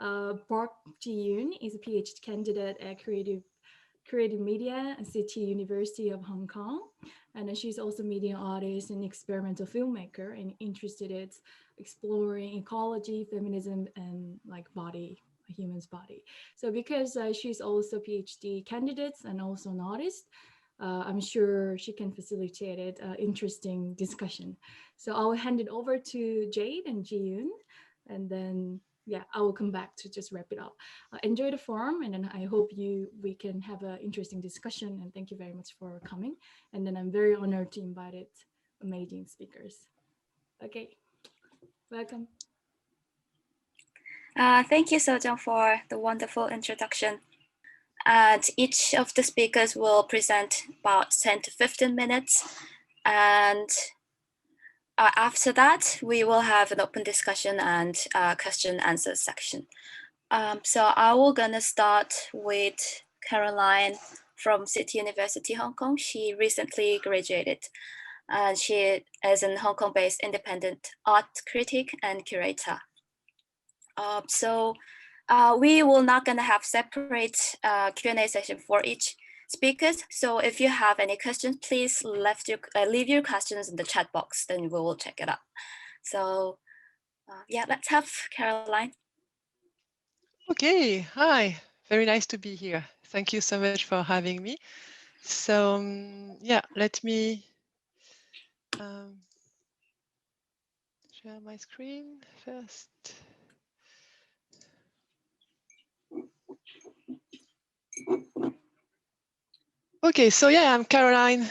Park Jiyun is a PhD candidate at creative media at City University of Hong Kong. And she's also media artist and experimental filmmaker and interested in exploring ecology, feminism, and like body, a human's body. So because she's also PhD candidate and also an artist, I'm sure she can facilitate it, interesting discussion. So I'll hand it over to Jade and Jiyun, and then yeah, I will come back to just wrap it up. Enjoy the forum, and then I hope we can have an interesting discussion. And thank you very much for coming. And then I'm very honored to invite it amazing speakers. Okay, welcome. Thank you, Sojong, for the wonderful introduction. And each of the speakers will present about 10 to 15 minutes. And after that, we will have an open discussion and question and answer section. So I will gonna start with Caroline from City University, Hong Kong. She recently graduated. And she is a Hong Kong-based independent art critic and curator. So we will not gonna have separate Q&A session for each speakers. So if you have any questions, please leave your questions in the chat box, then we will check it out. So yeah, let's have Caroline. Okay, hi, very nice to be here. Thank you so much for having me. So yeah, let me share my screen first. Okay, so yeah, I'm Caroline.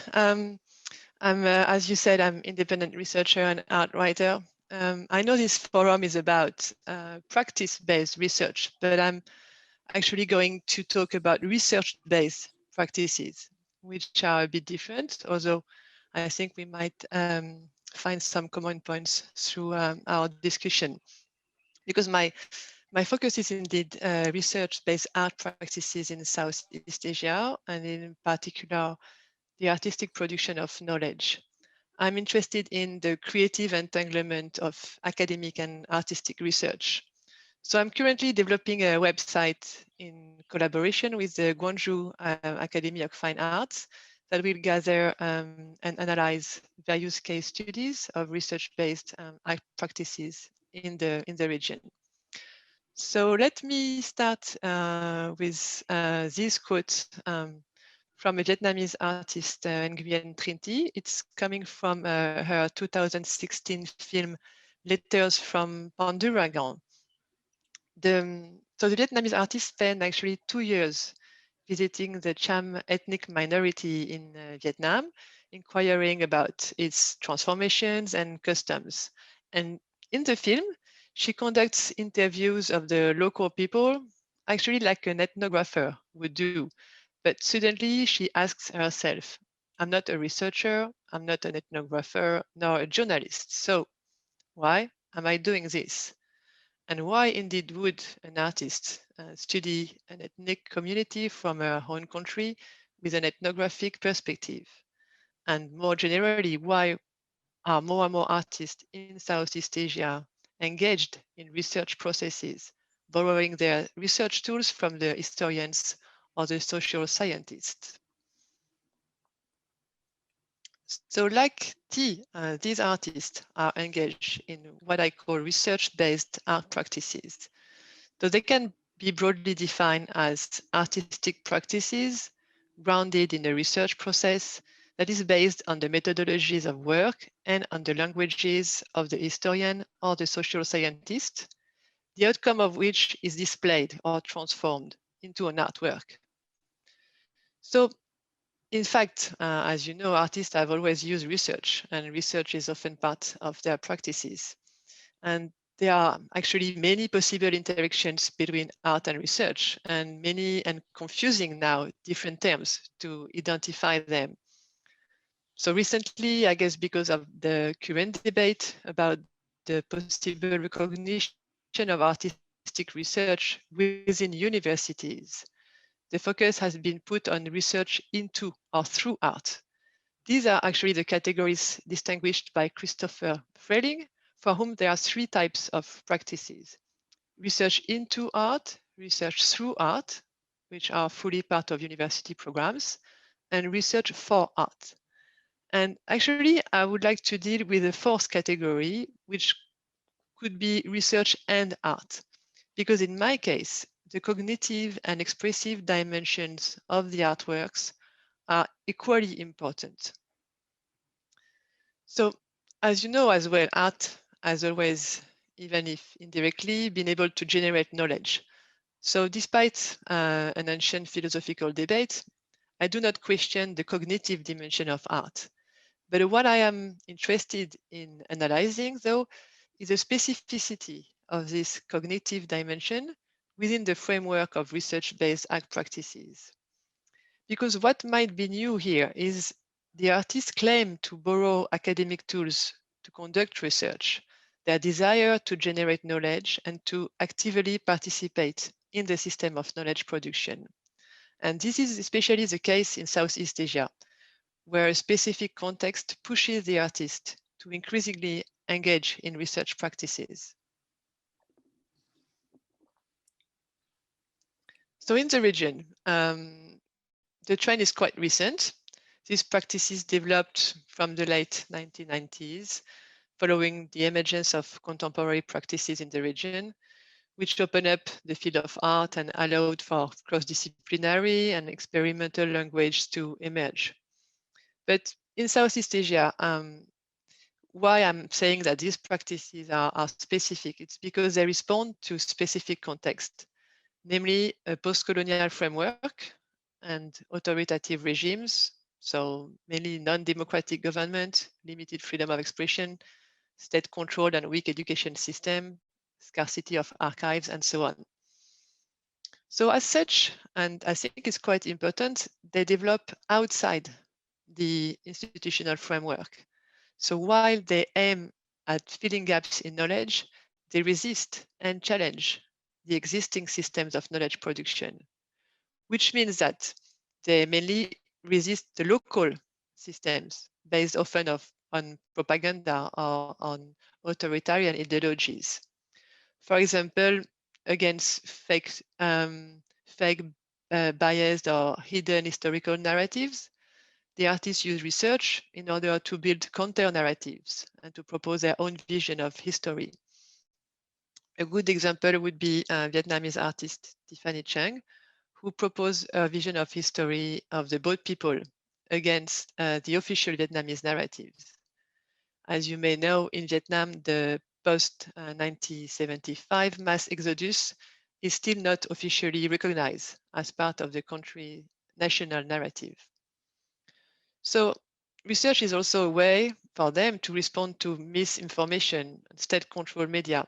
As you said, I'm independent researcher and art writer. I know this forum is about practice-based research, but I'm actually going to talk about research-based practices, which are a bit different, although I think we might find some common points through our discussion. Because my focus is indeed research-based art practices in Southeast Asia, and in particular, the artistic production of knowledge. I'm interested in the creative entanglement of academic and artistic research. So I'm currently developing a website in collaboration with the Gwangju Academy of Fine Arts that will gather and analyze various case studies of research-based art practices in the region. So let me start with this quote from a Vietnamese artist, Nguyen Trinh Thi. It's coming from her 2016 film, Letters from Panduragan. So the Vietnamese artist spent actually 2 years visiting the Cham ethnic minority in Vietnam, inquiring about its transformations and customs. And in the film, she conducts interviews of the local people, actually like an ethnographer would do. But suddenly she asks herself, I'm not a researcher, I'm not an ethnographer, nor a journalist. So why am I doing this? And why indeed would an artist study an ethnic community from her own country with an ethnographic perspective? And more generally, why are more and more artists in Southeast Asia engaged in research processes, borrowing their research tools from the historians or the social scientists? So like T, these artists are engaged in what I call research-based art practices. So they can be broadly defined as artistic practices grounded in a research process that is based on the methodologies of work and on the languages of the historian or the social scientist, the outcome of which is displayed or transformed into an artwork. So in fact, as you know, artists have always used research, and research is often part of their practices. And there are actually many possible interactions between art and research, and many and confusing now different terms to identify them. So recently, I guess because of the current debate about the possible recognition of artistic research within universities, the focus has been put on research into or through art. These are actually the categories distinguished by Christopher Freling, for whom there are 3 types of practices: research into art, research through art, which are fully part of university programs, and research for art. And actually, I would like to deal with the fourth category, which could be research and art, because in my case, the cognitive and expressive dimensions of the artworks are equally important. So, as you know as well, art has always, even if indirectly, been able to generate knowledge. So despite an ancient philosophical debate, I do not question the cognitive dimension of art. But what I am interested in analyzing, though, is the specificity of this cognitive dimension within the framework of research-based art practices. Because what might be new here is the artists claim to borrow academic tools to conduct research, their desire to generate knowledge and to actively participate in the system of knowledge production. And this is especially the case in Southeast Asia, where a specific context pushes the artist to increasingly engage in research practices. So in the region, the trend is quite recent. These practices developed from the late 1990s, following the emergence of contemporary practices in the region, which opened up the field of art and allowed for cross-disciplinary and experimental language to emerge. But in Southeast Asia, why I'm saying that these practices are specific, it's because they respond to specific context, namely a post-colonial framework and authoritative regimes, so mainly non-democratic government, limited freedom of expression, state-controlled and weak education system, scarcity of archives, and so on. So as such, and I think it's quite important, they develop outside the institutional framework. So while they aim at filling gaps in knowledge, they resist and challenge the existing systems of knowledge production, which means that they mainly resist the local systems based often on propaganda or on authoritarian ideologies. For example, against fake biased or hidden historical narratives, the artists use research in order to build counter-narratives and to propose their own vision of history. A good example would be Vietnamese artist Tiffany Chang, who proposed a vision of history of the boat people against the official Vietnamese narratives. As you may know, in Vietnam, the post-1975 mass exodus is still not officially recognized as part of the country's national narrative. So research is also a way for them to respond to misinformation and state-controlled media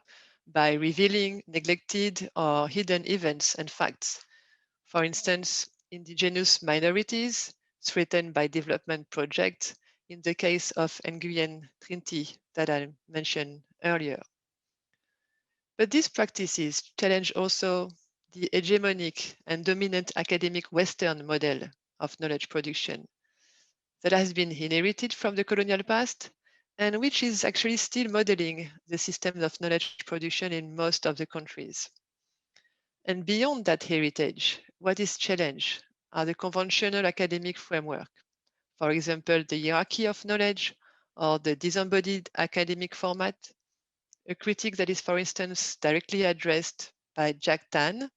by revealing neglected or hidden events and facts. For instance, indigenous minorities threatened by development projects in the case of Nguyen Trinity that I mentioned earlier. But these practices challenge also the hegemonic and dominant academic Western model of knowledge production that has been inherited from the colonial past and which is actually still modeling the systems of knowledge production in most of the countries. And beyond that heritage, what is challenged are the conventional academic framework. For example, the hierarchy of knowledge or the disembodied academic format, a critique that is, for instance, directly addressed by Jack Tan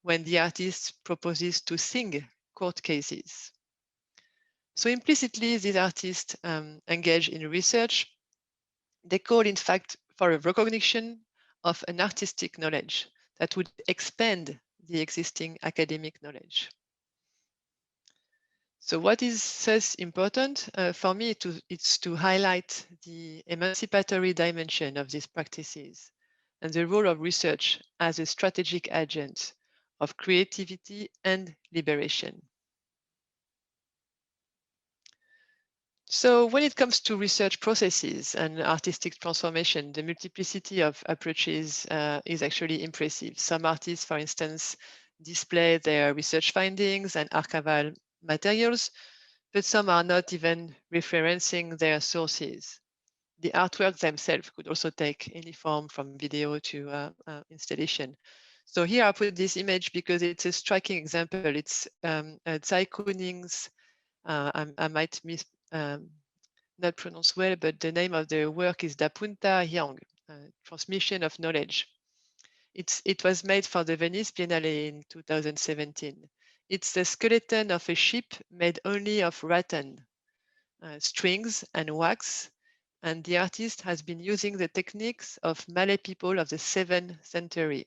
when the artist proposes to sing court cases. So implicitly, these artists engage in research. They call, in fact, for a recognition of an artistic knowledge that would expand the existing academic knowledge. So what is thus important for me it's to highlight the emancipatory dimension of these practices and the role of research as a strategic agent of creativity and liberation. So when it comes to research processes and artistic transformation, the multiplicity of approaches is actually impressive. Some artists, for instance, display their research findings and archival materials, but some are not even referencing their sources. the artwork themselves could also take any form from video to installation. So here I put this image because it's a striking example. It's Tsai Kuning's, I might not pronounce well, but the name of the work is Dapunta Hyang, Transmission of Knowledge. It was made for the Venice Biennale in 2017. It's the skeleton of a ship made only of rattan, strings and wax, and the artist has been using the techniques of Malay people of the 7th century.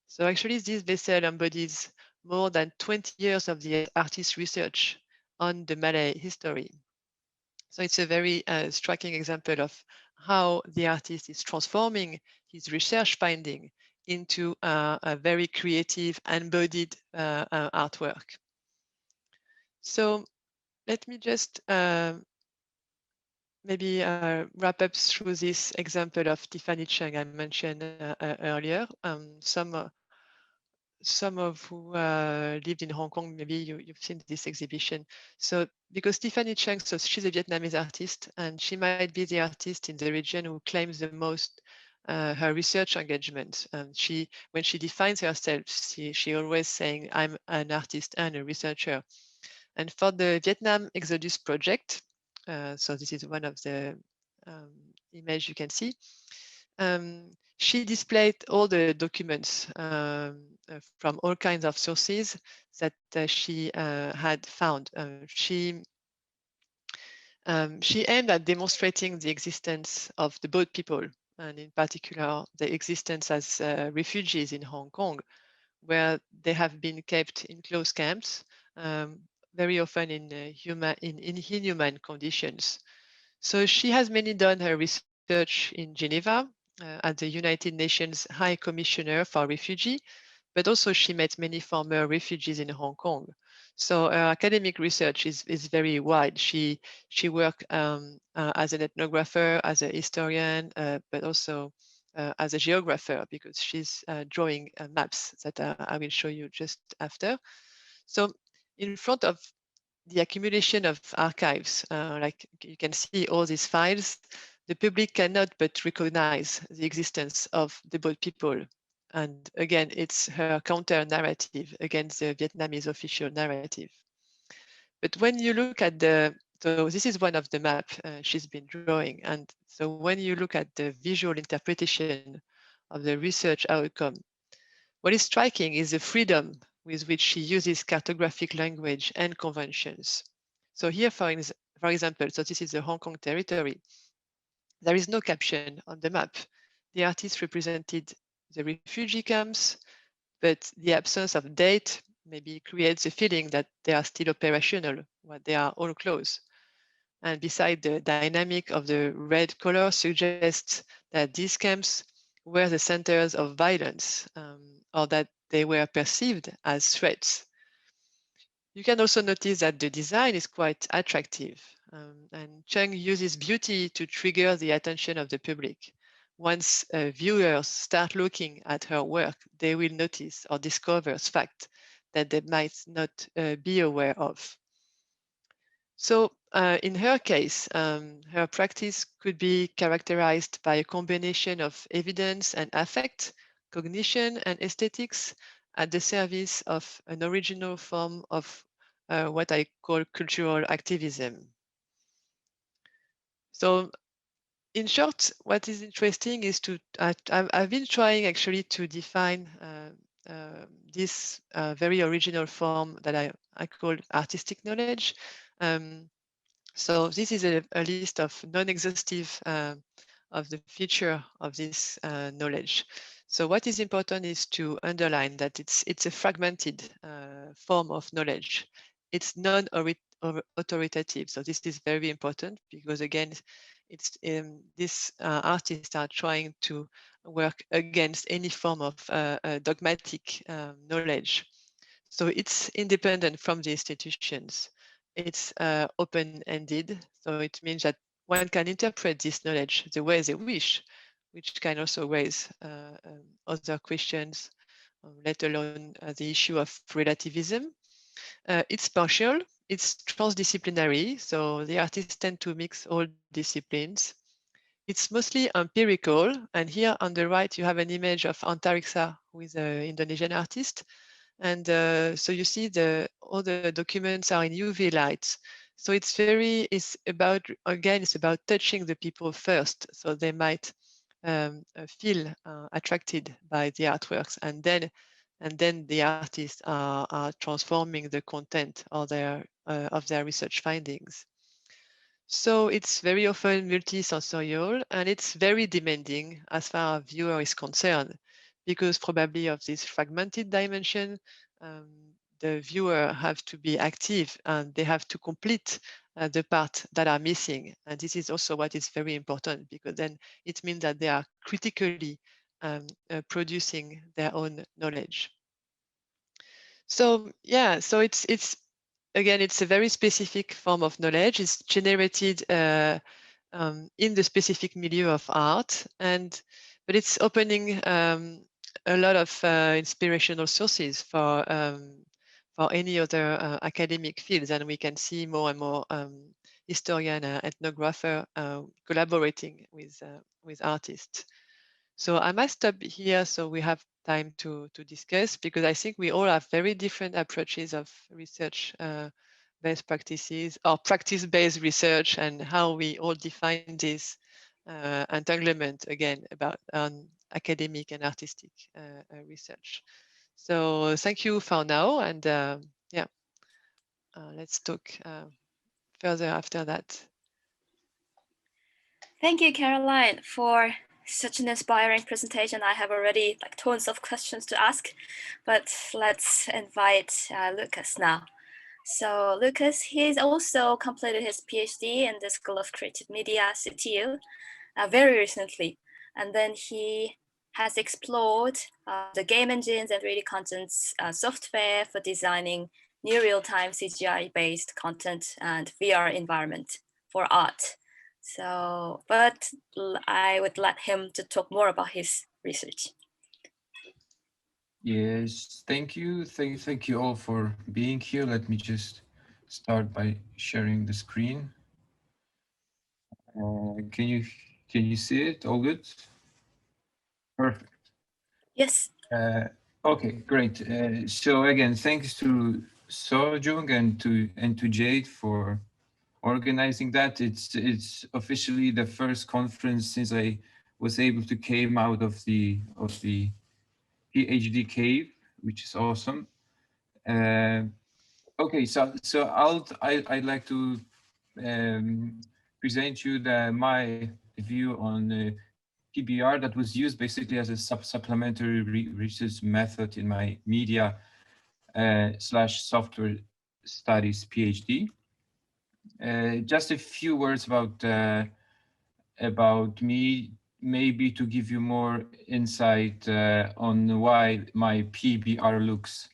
So actually this vessel embodies more than 20 years of the artist's research on the Malay history. So it's a very striking example of how the artist is transforming his research finding into a very creative, embodied artwork. So let me just maybe wrap up through this example of Tiffany Chang I mentioned earlier. Some of who lived in Hong Kong, maybe you've seen this exhibition. So because Tiffany Chang, so she's a Vietnamese artist, and she might be the artist in the region who claims the most her research engagement. When she defines herself, she always saying, I'm an artist and a researcher. And for the Vietnam Exodus project, so this is one of the images you can see, she displayed all the documents from all kinds of sources that she had found. She aimed at demonstrating the existence of the boat people, and in particular, the existence as refugees in Hong Kong, where they have been kept in closed camps, very often in inhuman conditions. So she has mainly done her research in Geneva at the United Nations High Commissioner for Refugee, but also she met many former refugees in Hong Kong. So her academic research is very wide. She worked as an ethnographer, as a historian, but also as a geographer, because she's drawing maps that I will show you just after. So in front of the accumulation of archives, like you can see all these files, the public cannot but recognize the existence of the boat people. And again, it's her counter narrative against the Vietnamese official narrative. But when you look at so this is one of the maps she's been drawing. And so when you look at the visual interpretation of the research outcome, what is striking is the freedom with which she uses cartographic language and conventions. So here, for example, so this is the Hong Kong territory. There is no caption on the map. The artist represented the refugee camps, but the absence of date maybe creates the feeling that they are still operational, when they are all closed. And beside the dynamic of the red color suggests that these camps were the centers of violence, or that they were perceived as threats. You can also notice that the design is quite attractive, and Chang uses beauty to trigger the attention of the public. Once viewers start looking at her work, they will notice or discover facts that they might not be aware of. So in her case, her practice could be characterized by a combination of evidence and affect, cognition and aesthetics at the service of an original form of what I call cultural activism. So in short, what is interesting is I've been trying actually to define this very original form that I call artistic knowledge. So this is a list of non-exhaustive of the feature of this knowledge. So what is important is to underline that it's a fragmented form of knowledge. It's non-authoritative. So this is very important because again, it's these artists are trying to work against any form of dogmatic knowledge. So it's independent from the institutions. It's open-ended, so it means that one can interpret this knowledge the way they wish, which can also raise other questions, let alone the issue of relativism. It's partial, it's transdisciplinary, so the artists tend to mix all disciplines. it's mostly empirical. And here on the right, you have an image of Antariksa, who is an Indonesian artist. And so you see all the documents are in UV light. So it's about, again, it's about touching the people first. So they might feel attracted by the artworks, and then the artists are transforming the content of their research findings. So it's very often multisensorial, and it's very demanding as far as viewer is concerned, because probably of this fragmented dimension, the viewer have to be active and they have to complete the part that are missing. And this is also what is very important, because then it means that they are critically producing their own knowledge. So yeah, so it's again, it's a very specific form of knowledge. It's generated in the specific milieu of art, but it's opening a lot of inspirational sources for any other academic fields, and we can see more and more historian, ethnographer collaborating with artists. So I might stop here so we have time to discuss, because I think we all have very different approaches of research best practices or practice-based research, and how we all define this entanglement again about academic and artistic research. So thank you for now, and yeah, let's talk further after that. Thank you, Caroline, for such an inspiring presentation. I have already tons of questions to ask, but let's invite Lukasz now. So Lukasz, he's also completed his PhD in the School of Creative Media, CTU, very recently. And then he has explored the game engines and 3D contents software for designing new real-time CGI-based content and VR environment for art. So, but I would let him to talk more about his research. Yes, thank you. Thank you all for being here. Let me just start by sharing the screen. Can you see it? All good? Perfect. Yes. Okay, great. So again, thanks to Sojung and to Jade for organizing that. It's officially the first conference since I was able to came out of the PhD cave, which is awesome. Okay, so I'd like to present you my view on PBR that was used basically as a supplementary research method in my media / software studies PhD. Just a few words about me, maybe to give you more insight on why my PBR looks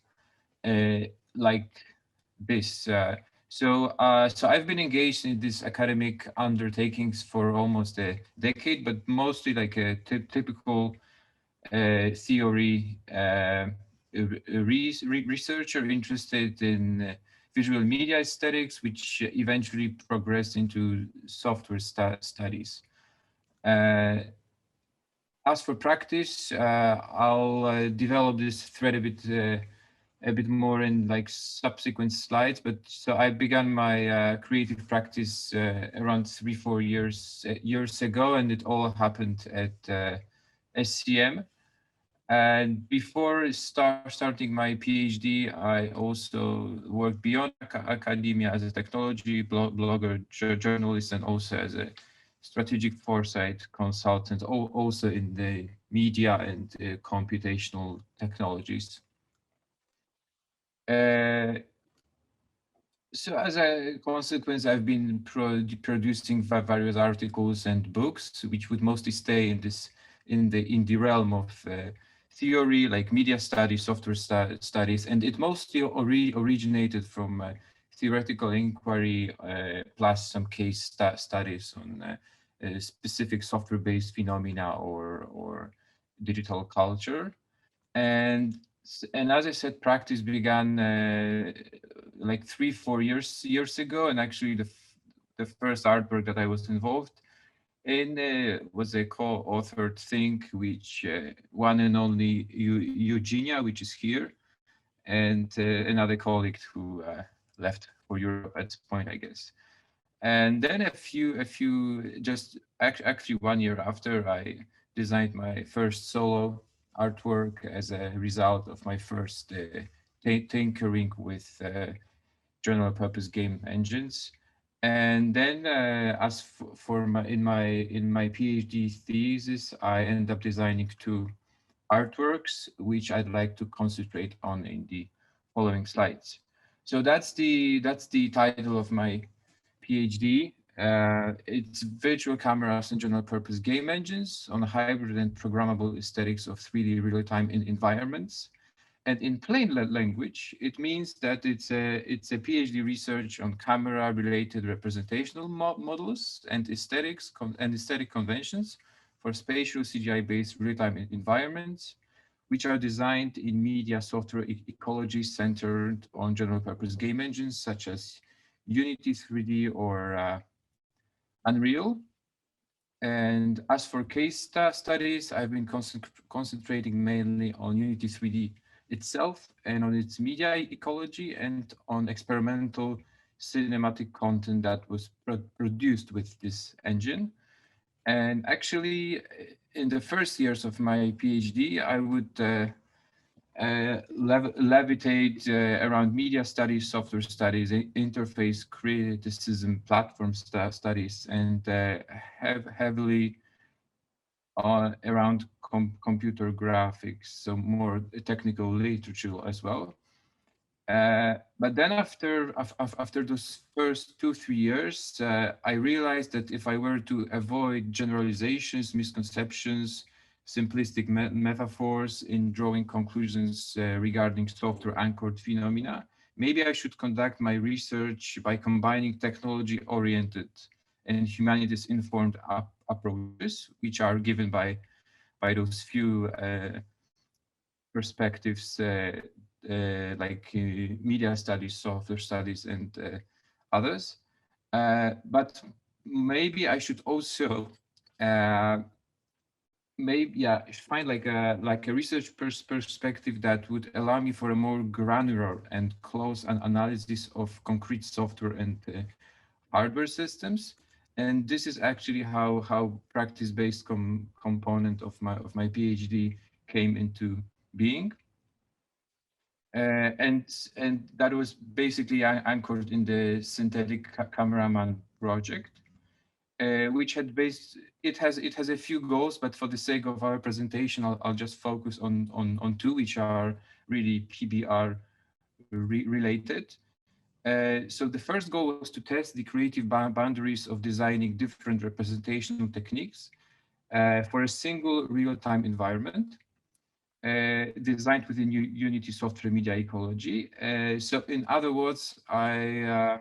like this. So I've been engaged in these academic undertakings for almost a decade, but mostly like a typical theory researcher interested in visual media aesthetics, which eventually progressed into software studies. As for practice, I'll develop this thread a bit more in subsequent slides. But so I began my creative practice around 3-4 years ago, and it all happened at SCM. And before starting my PhD, I also worked beyond academia as a technology blogger, journalist, and also as a strategic foresight consultant, also in the media and computational technologies. So as a consequence, I've been producing various articles and books, which would mostly stay in the realm of theory, like media studies, software studies, and it mostly originated from theoretical inquiry plus some case studies on specific software-based phenomena or digital culture. And as I said, practice began like 3-4 years ago, and actually the first artwork that I was involved and was a co-authored thing, which one and only Eugenia, which is here, and another colleague who left for Europe at this point, I guess. And then just actually 1 year after, I designed my first solo artwork as a result of my first tinkering with general purpose game engines. And then as for my in my PhD thesis, I ended up designing 2 artworks, which I'd like to concentrate on in the following slides. So that's the title of my PhD. It's virtual cameras and general purpose game engines on hybrid and programmable aesthetics of 3D real-time environments. And in plain language, it means that it's a PhD research on camera-related representational models and aesthetics and aesthetic conventions for spatial CGI-based real-time environments, which are designed in media software ecology centered on general-purpose game engines such as Unity 3D or Unreal. And as for case studies, I've been concentrating mainly on Unity 3D itself and on its media ecology and on experimental cinematic content that was produced with this engine. And actually, in the first years of my PhD, I would levitate around media studies, software studies, interface criticism, platform studies, and have heavily around computer graphics, so more technical literature as well. But then after those first 2-3 years, I realized that if I were to avoid generalizations, misconceptions, simplistic metaphors in drawing conclusions regarding software anchored phenomena, maybe I should conduct my research by combining technology oriented and humanities informed approaches, which are given by those few perspectives like media studies, software studies, and others. But maybe I should also find like a research perspective that would allow me for a more granular and close analysis of concrete software and hardware systems. And this is actually how practice-based component of my PhD came into being. And that was basically anchored in the synthetic cameraman project, which has a few goals, but for the sake of our presentation, I'll just focus on 2, which are really PBR related. So the first goal was to test the creative boundaries of designing different representational techniques for a single real-time environment designed within Unity software media ecology. So in other words, I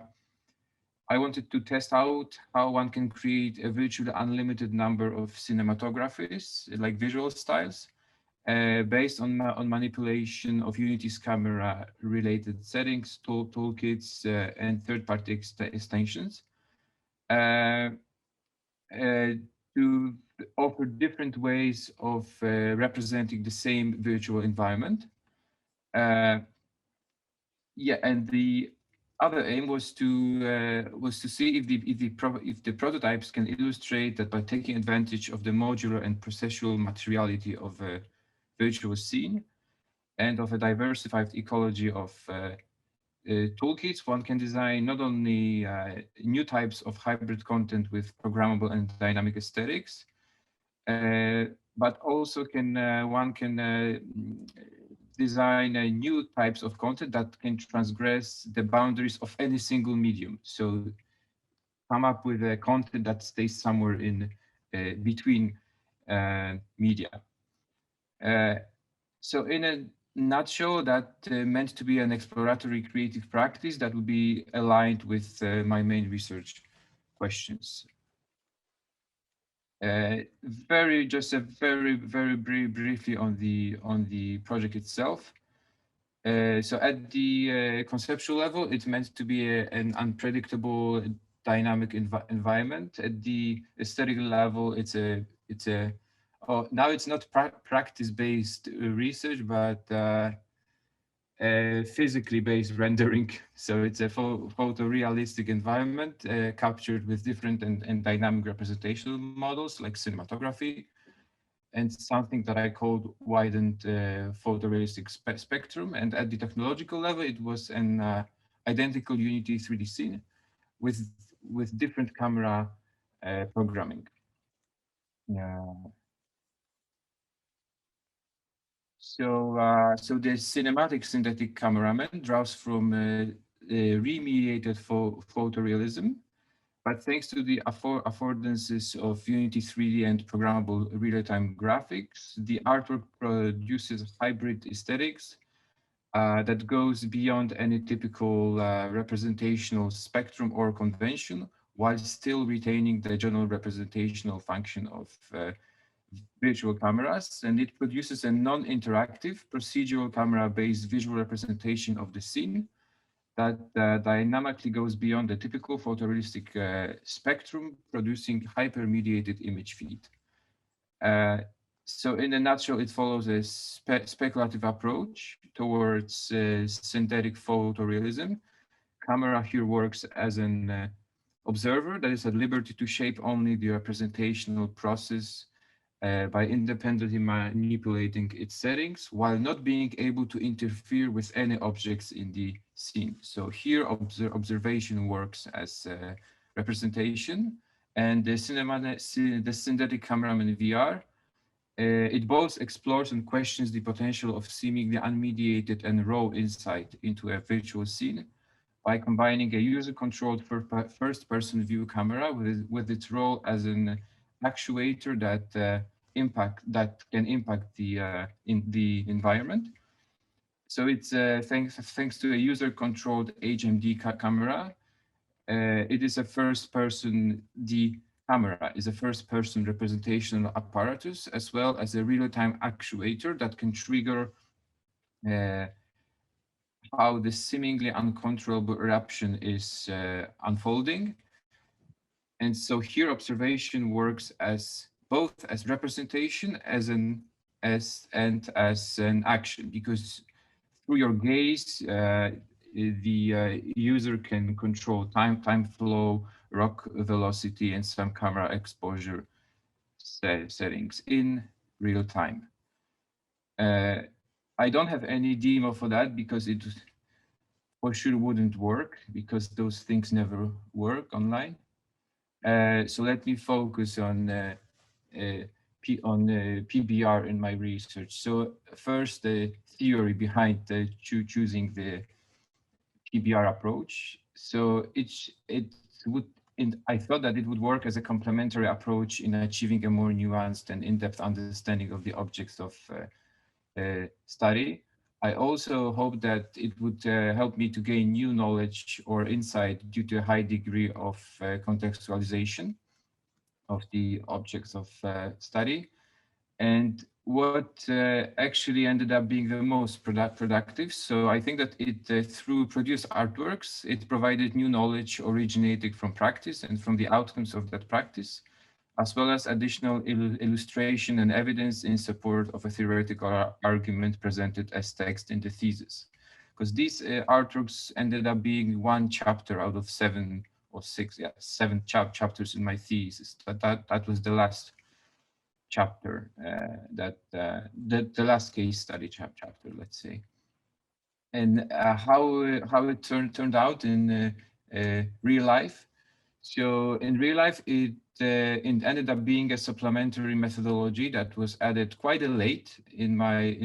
wanted to test out how one can create a virtually unlimited number of cinematographies, like visual styles, based on manipulation of Unity's camera-related settings, toolkits, and third-party extensions to offer different ways of representing the same virtual environment. And the other aim was to see if the prototypes can illustrate that by taking advantage of the modular and processual materiality of a virtual scene and of a diversified ecology of toolkits, one can design not only new types of hybrid content with programmable and dynamic aesthetics, but also one can design new types of content that can transgress the boundaries of any single medium. So come up with a content that stays somewhere in between media. So in a nutshell, that meant to be an exploratory creative practice that would be aligned with my main research questions. Very briefly on the project itself. So at the conceptual level, it meant to be an unpredictable, dynamic environment. At the aesthetic level, now it's not practice-based research, but physically based rendering. So it's a photorealistic environment captured with different and dynamic representational models like cinematography, and something that I called widened photorealistic spectrum. And at the technological level, it was an identical Unity 3D scene with different camera programming. So the cinematic synthetic cameraman draws from remediated photorealism, but thanks to the affordances of Unity 3D and programmable real-time graphics, the artwork produces hybrid aesthetics that goes beyond any typical representational spectrum or convention, while still retaining the general representational function of virtual cameras, and it produces a non-interactive procedural camera-based visual representation of the scene that dynamically goes beyond the typical photorealistic spectrum, producing hyper-mediated image feed. So in a nutshell, it follows a speculative approach towards synthetic photorealism. Camera here works as an observer that is at liberty to shape only the representational process by independently manipulating its settings while not being able to interfere with any objects in the scene. So here observation works as representation, and the synthetic cameraman VR, it both explores and questions the potential of seemingly unmediated and raw insight into a virtual scene by combining a user-controlled first-person view camera with its role as an actuator that can impact the environment. So it's thanks to a user-controlled HMD camera. It is a first-person. The camera is a first-person representational apparatus as well as a real-time actuator that can trigger how the seemingly uncontrollable eruption is unfolding. And so here observation works as both as representation as an action, because through your gaze, the user can control time flow, rock velocity, and some camera exposure settings in real time. I don't have any demo for that because it for sure wouldn't work, because those things never work online. So let me focus on PBR in my research. So first, the theory behind choosing the PBR approach. So I thought that it would work as a complementary approach in achieving a more nuanced and in-depth understanding of the objects of study. I also hope that it would help me to gain new knowledge or insight due to a high degree of contextualization of the objects of study. And what actually ended up being the most productive. So I think that it, through produced artworks, it provided new knowledge originating from practice and from the outcomes of that practice, as well as additional illustration and evidence in support of a theoretical argument presented as text in the thesis. Because these artworks ended up being one chapter out of 7 or 6, seven chapters in my thesis. That was the last chapter, the last case study chapter, let's say. And how it turned out in real life. So in real life, it ended up being a supplementary methodology that was added quite late in my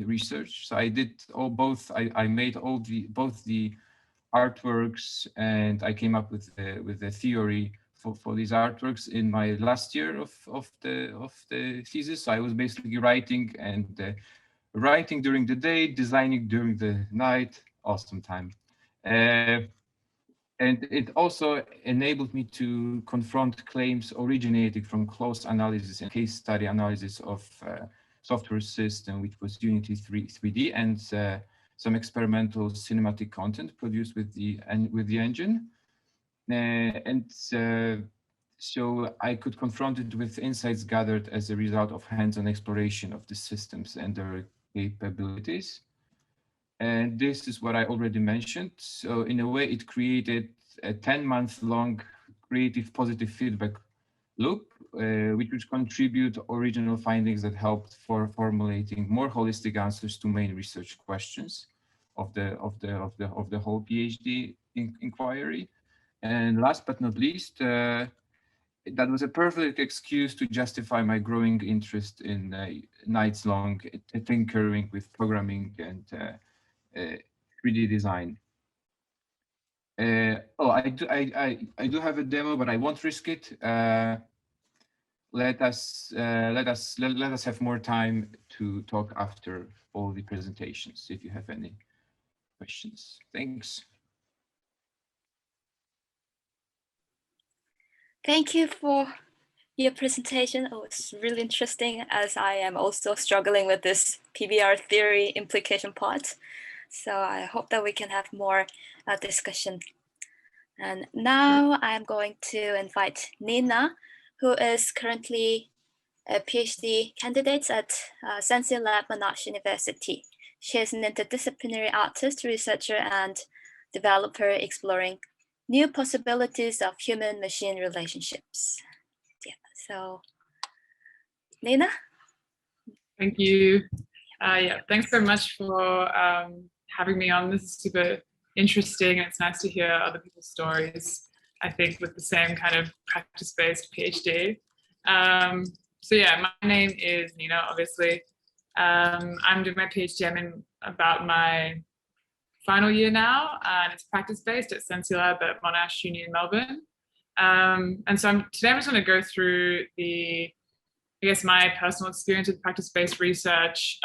research. So I did I made both the artworks, and I came up with the theory for these artworks in my last year of the thesis. So I was basically writing during the day, designing during the night. Awesome time. And it also enabled me to confront claims originating from close analysis and case study analysis of software system, which was Unity 3D, and some experimental cinematic content produced with the engine. So I could confront it with insights gathered as a result of hands-on exploration of the systems and their capabilities. And this is what I already mentioned. So in a way, it created a 10-month-long creative positive feedback loop, which would contribute original findings that helped for formulating more holistic answers to main research questions of the whole PhD inquiry. And last but not least, that was a perfect excuse to justify my growing interest in nights-long tinkering with programming and 3D design. Oh, I do have a demo, but I won't risk it. Let us have more time to talk after all the presentations, if you have any questions. Thanks. Thank you for your presentation. It was really interesting, as I am also struggling with this PBR theory implication part. So I hope that we can have more discussion. And now I'm going to invite Nina, who is currently a PhD candidate at Sensei Lab Monash University. She is an interdisciplinary artist, researcher, and developer exploring new possibilities of human-machine relationships. Yeah, so Nina? Thank you. Yeah, thanks so much for having me on. This is super interesting. It's nice to hear other people's stories, I think, with the same kind of practice-based PhD. So yeah, my name is Nina, obviously. I'm doing my PhD. I'm in about my final year now, and it's practice-based at Sensei Lab at Monash Uni in Melbourne. And so today I'm just going to go through my personal experience with practice-based research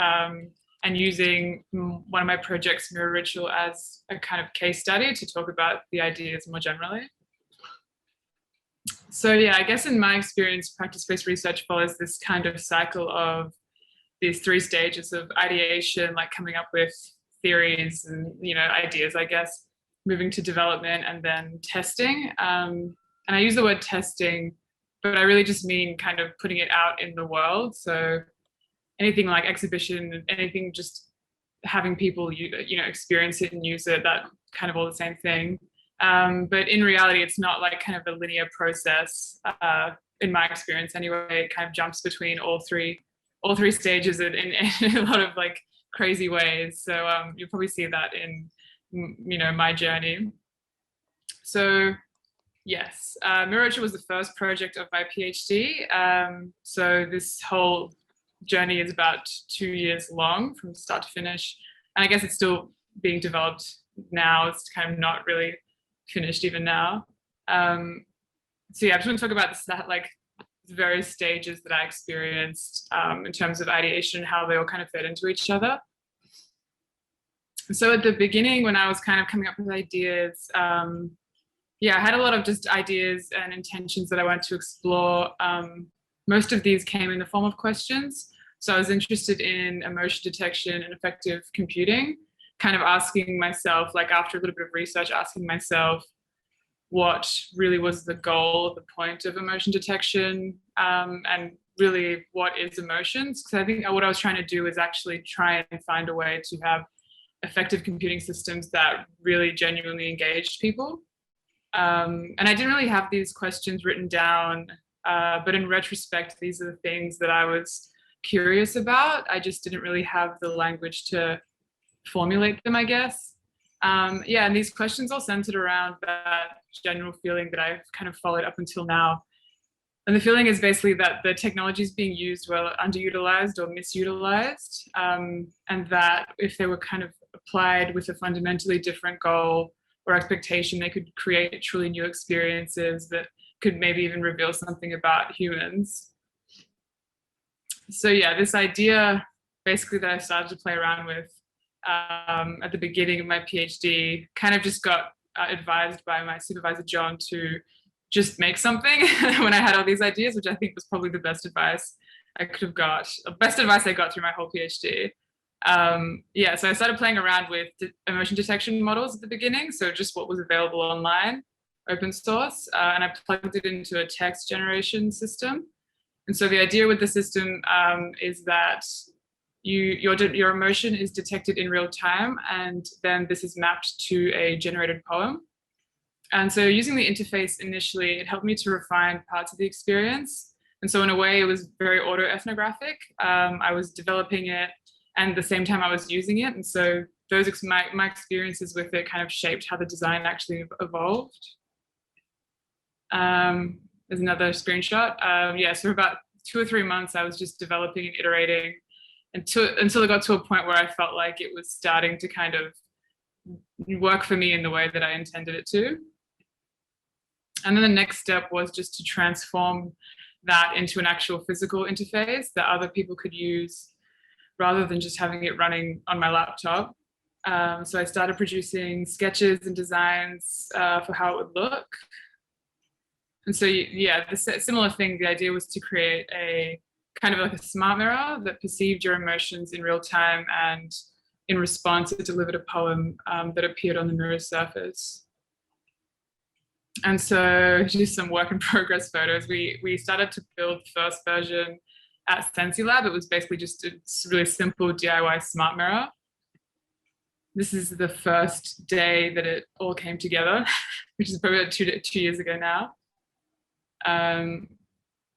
and using one of my projects, Mirror Ritual, as a kind of case study to talk about the ideas more generally. So yeah, I guess in my experience, practice-based research follows this kind of cycle of these 3 stages of ideation, like coming up with theories and ideas, I guess, moving to development and then testing. And I use the word testing, but I really just mean kind of putting it out in the world. So anything like exhibition, anything just having people experience it and use it, that kind of all the same thing. But in reality, it's not like kind of a linear process. In my experience anyway, it kind of jumps between all three stages in a lot of like crazy ways. So you'll probably see that in my journey. So yes, Mirror Ritual was the first project of my PhD. So this whole journey is about 2 years long from start to finish. And I guess it's still being developed now. It's kind of not really finished even now. So yeah, I just want to talk about the various stages that I experienced in terms of ideation and how they all kind of fed into each other. So at the beginning, when I was kind of coming up with ideas, yeah, I had a lot of just ideas and intentions that I wanted to explore. Most of these came in the form of questions. So I was interested in emotion detection and effective computing, kind of asking myself, like after a little bit of research, asking myself what really was the goal, the point of emotion detection, and really what is emotions. Because I think what I was trying to do is actually try and find a way to have effective computing systems that really genuinely engaged people. And I didn't really have these questions written down, but in retrospect, these are the things that I was curious about. I just didn't really have the language to formulate them, I guess. Yeah, and these questions all centered around that general feeling that I've kind of followed up until now. And the feeling is basically that the technology is being used well, underutilized or misutilized, and that if they were kind of applied with a fundamentally different goal or expectation, they could create truly new experiences that could maybe even reveal something about humans. So yeah, this idea basically that I started to play around with at the beginning of my PhD kind of just got advised by my supervisor, John, to just make something when I had all these ideas, which I think was probably the best advice I could have got, the best advice I got through my whole PhD. Yeah, so I started playing around with emotion detection models at the beginning. So just what was available online open source, and I plugged it into a text generation system. And so the idea with the system is that your emotion is detected in real time, and then this is mapped to a generated poem. And so using the interface initially, it helped me to refine parts of the experience. And so in a way, it was very autoethnographic. I was developing it, and at the same time I was using it. And so those my experiences with it kind of shaped how the design actually evolved. There's another screenshot. Yeah, so for about 2 or 3 months, I was just developing and iterating until it got to a point where I felt like it was starting to kind of work for me in the way that I intended it to. And then the next step was just to transform that into an actual physical interface that other people could use rather than just having it running on my laptop. So I started producing sketches and designs for how it would look. And so, yeah, the similar thing, the idea was to create a kind of like a smart mirror that perceived your emotions in real time, and in response, it delivered a poem that appeared on the mirror surface. And so just some work in progress photos. We started to build the first version at SensiLab. It was basically just a really simple DIY smart mirror. This is the first day that it all came together, which is probably about 2 years ago now.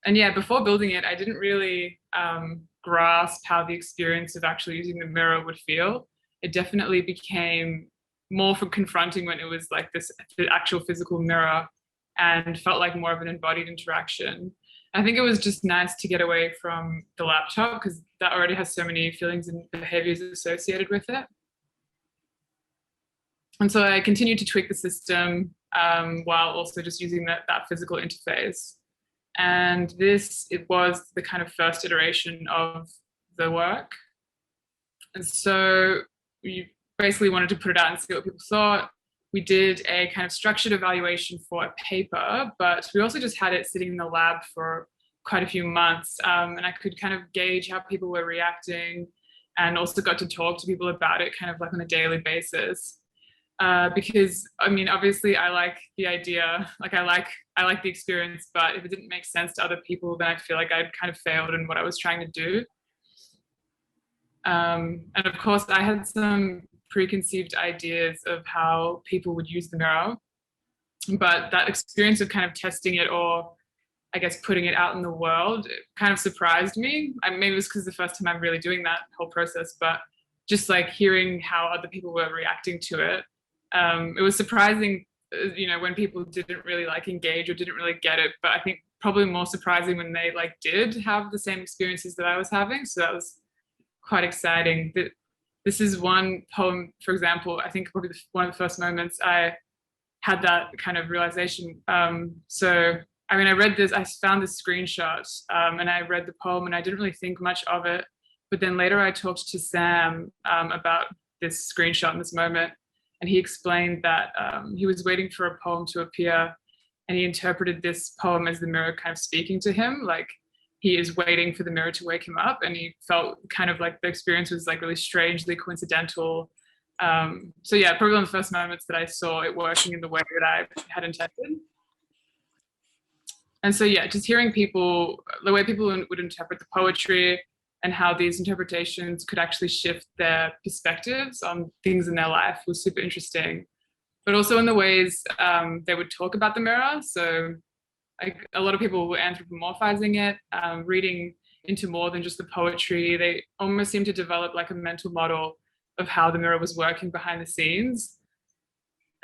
And yeah, before building it, I didn't really grasp how the experience of actually using the mirror would feel. It definitely became more from confronting when it was like the actual physical mirror, and felt like more of an embodied interaction. I think it was just nice to get away from the laptop, because that already has so many feelings and behaviors associated with it. And so I continued to tweak the system while also just using that physical interface. And it was the kind of first iteration of the work. And so we basically wanted to put it out and see what people thought. We did a kind of structured evaluation for a paper, but we also just had it sitting in the lab for quite a few months. And I could kind of gauge how people were reacting, and also got to talk to people about it kind of like on a daily basis. Because I mean, obviously I like the idea, like I like the experience, but if it didn't make sense to other people, then I feel like I'd kind of failed in what I was trying to do. And of course I had some preconceived ideas of how people would use the mirror, but that experience of kind of testing it, or I guess putting it out in the world, it kind of surprised me. Maybe it was because the first time I'm really doing that whole process, but just like hearing how other people were reacting to it. It was surprising, you know, when people didn't really like engage or didn't really get it, but I think probably more surprising when they like did have the same experiences that I was having. So that was quite exciting. This is one poem, for example, I think probably one of the first moments I had that kind of realization. So, I mean, I found this screenshot and I read the poem and I didn't really think much of it. But then later I talked to Sam about this screenshot in this moment. And he explained that he was waiting for a poem to appear, and he interpreted this poem as the mirror kind of speaking to him, like he is waiting for the mirror to wake him up. And he felt kind of like the experience was like really strangely coincidental. So yeah, probably one of the first moments that I saw it working in the way that I had intended. And so yeah, just hearing the way people would interpret the poetry, and how these interpretations could actually shift their perspectives on things in their life was super interesting. But also in the ways they would talk about the mirror. So like a lot of people were anthropomorphizing it, reading into more than just the poetry. They almost seemed to develop like a mental model of how the mirror was working behind the scenes.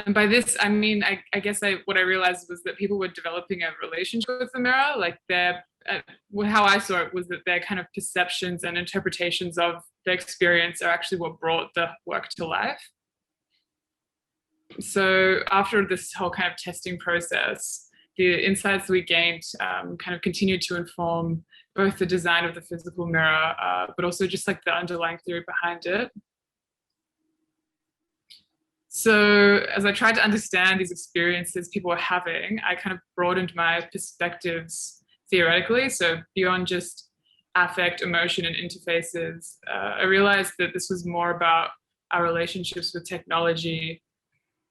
And by this, I mean, I guess what I realized was that people were developing a relationship with the mirror, like how I saw it was that their kind of perceptions and interpretations of the experience are actually what brought the work to life. So after this whole kind of testing process, the insights we gained kind of continued to inform both the design of the physical mirror, but also just like the underlying theory behind it. So as I tried to understand these experiences people were having, I kind of broadened my perspectives theoretically. So beyond just affect, emotion, and interfaces, I realized that this was more about our relationships with technology,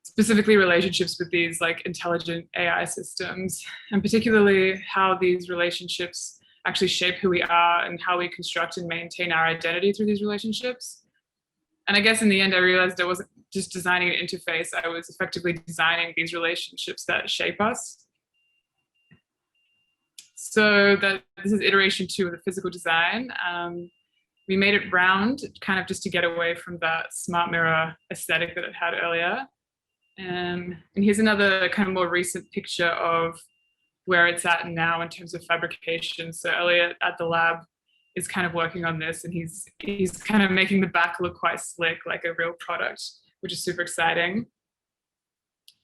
specifically relationships with these like intelligent AI systems, and particularly how these relationships actually shape who we are and how we construct and maintain our identity through these relationships. And I guess in the end, I realized I wasn't just designing an interface, I was effectively designing these relationships that shape us. So this is iteration 2 of the physical design. We made it round, kind of just to get away from that smart mirror aesthetic that it had earlier. And here's another kind of more recent picture of where it's at now in terms of fabrication. So Elliot at the lab is kind of working on this, and he's kind of making the back look quite slick, like a real product, which is super exciting.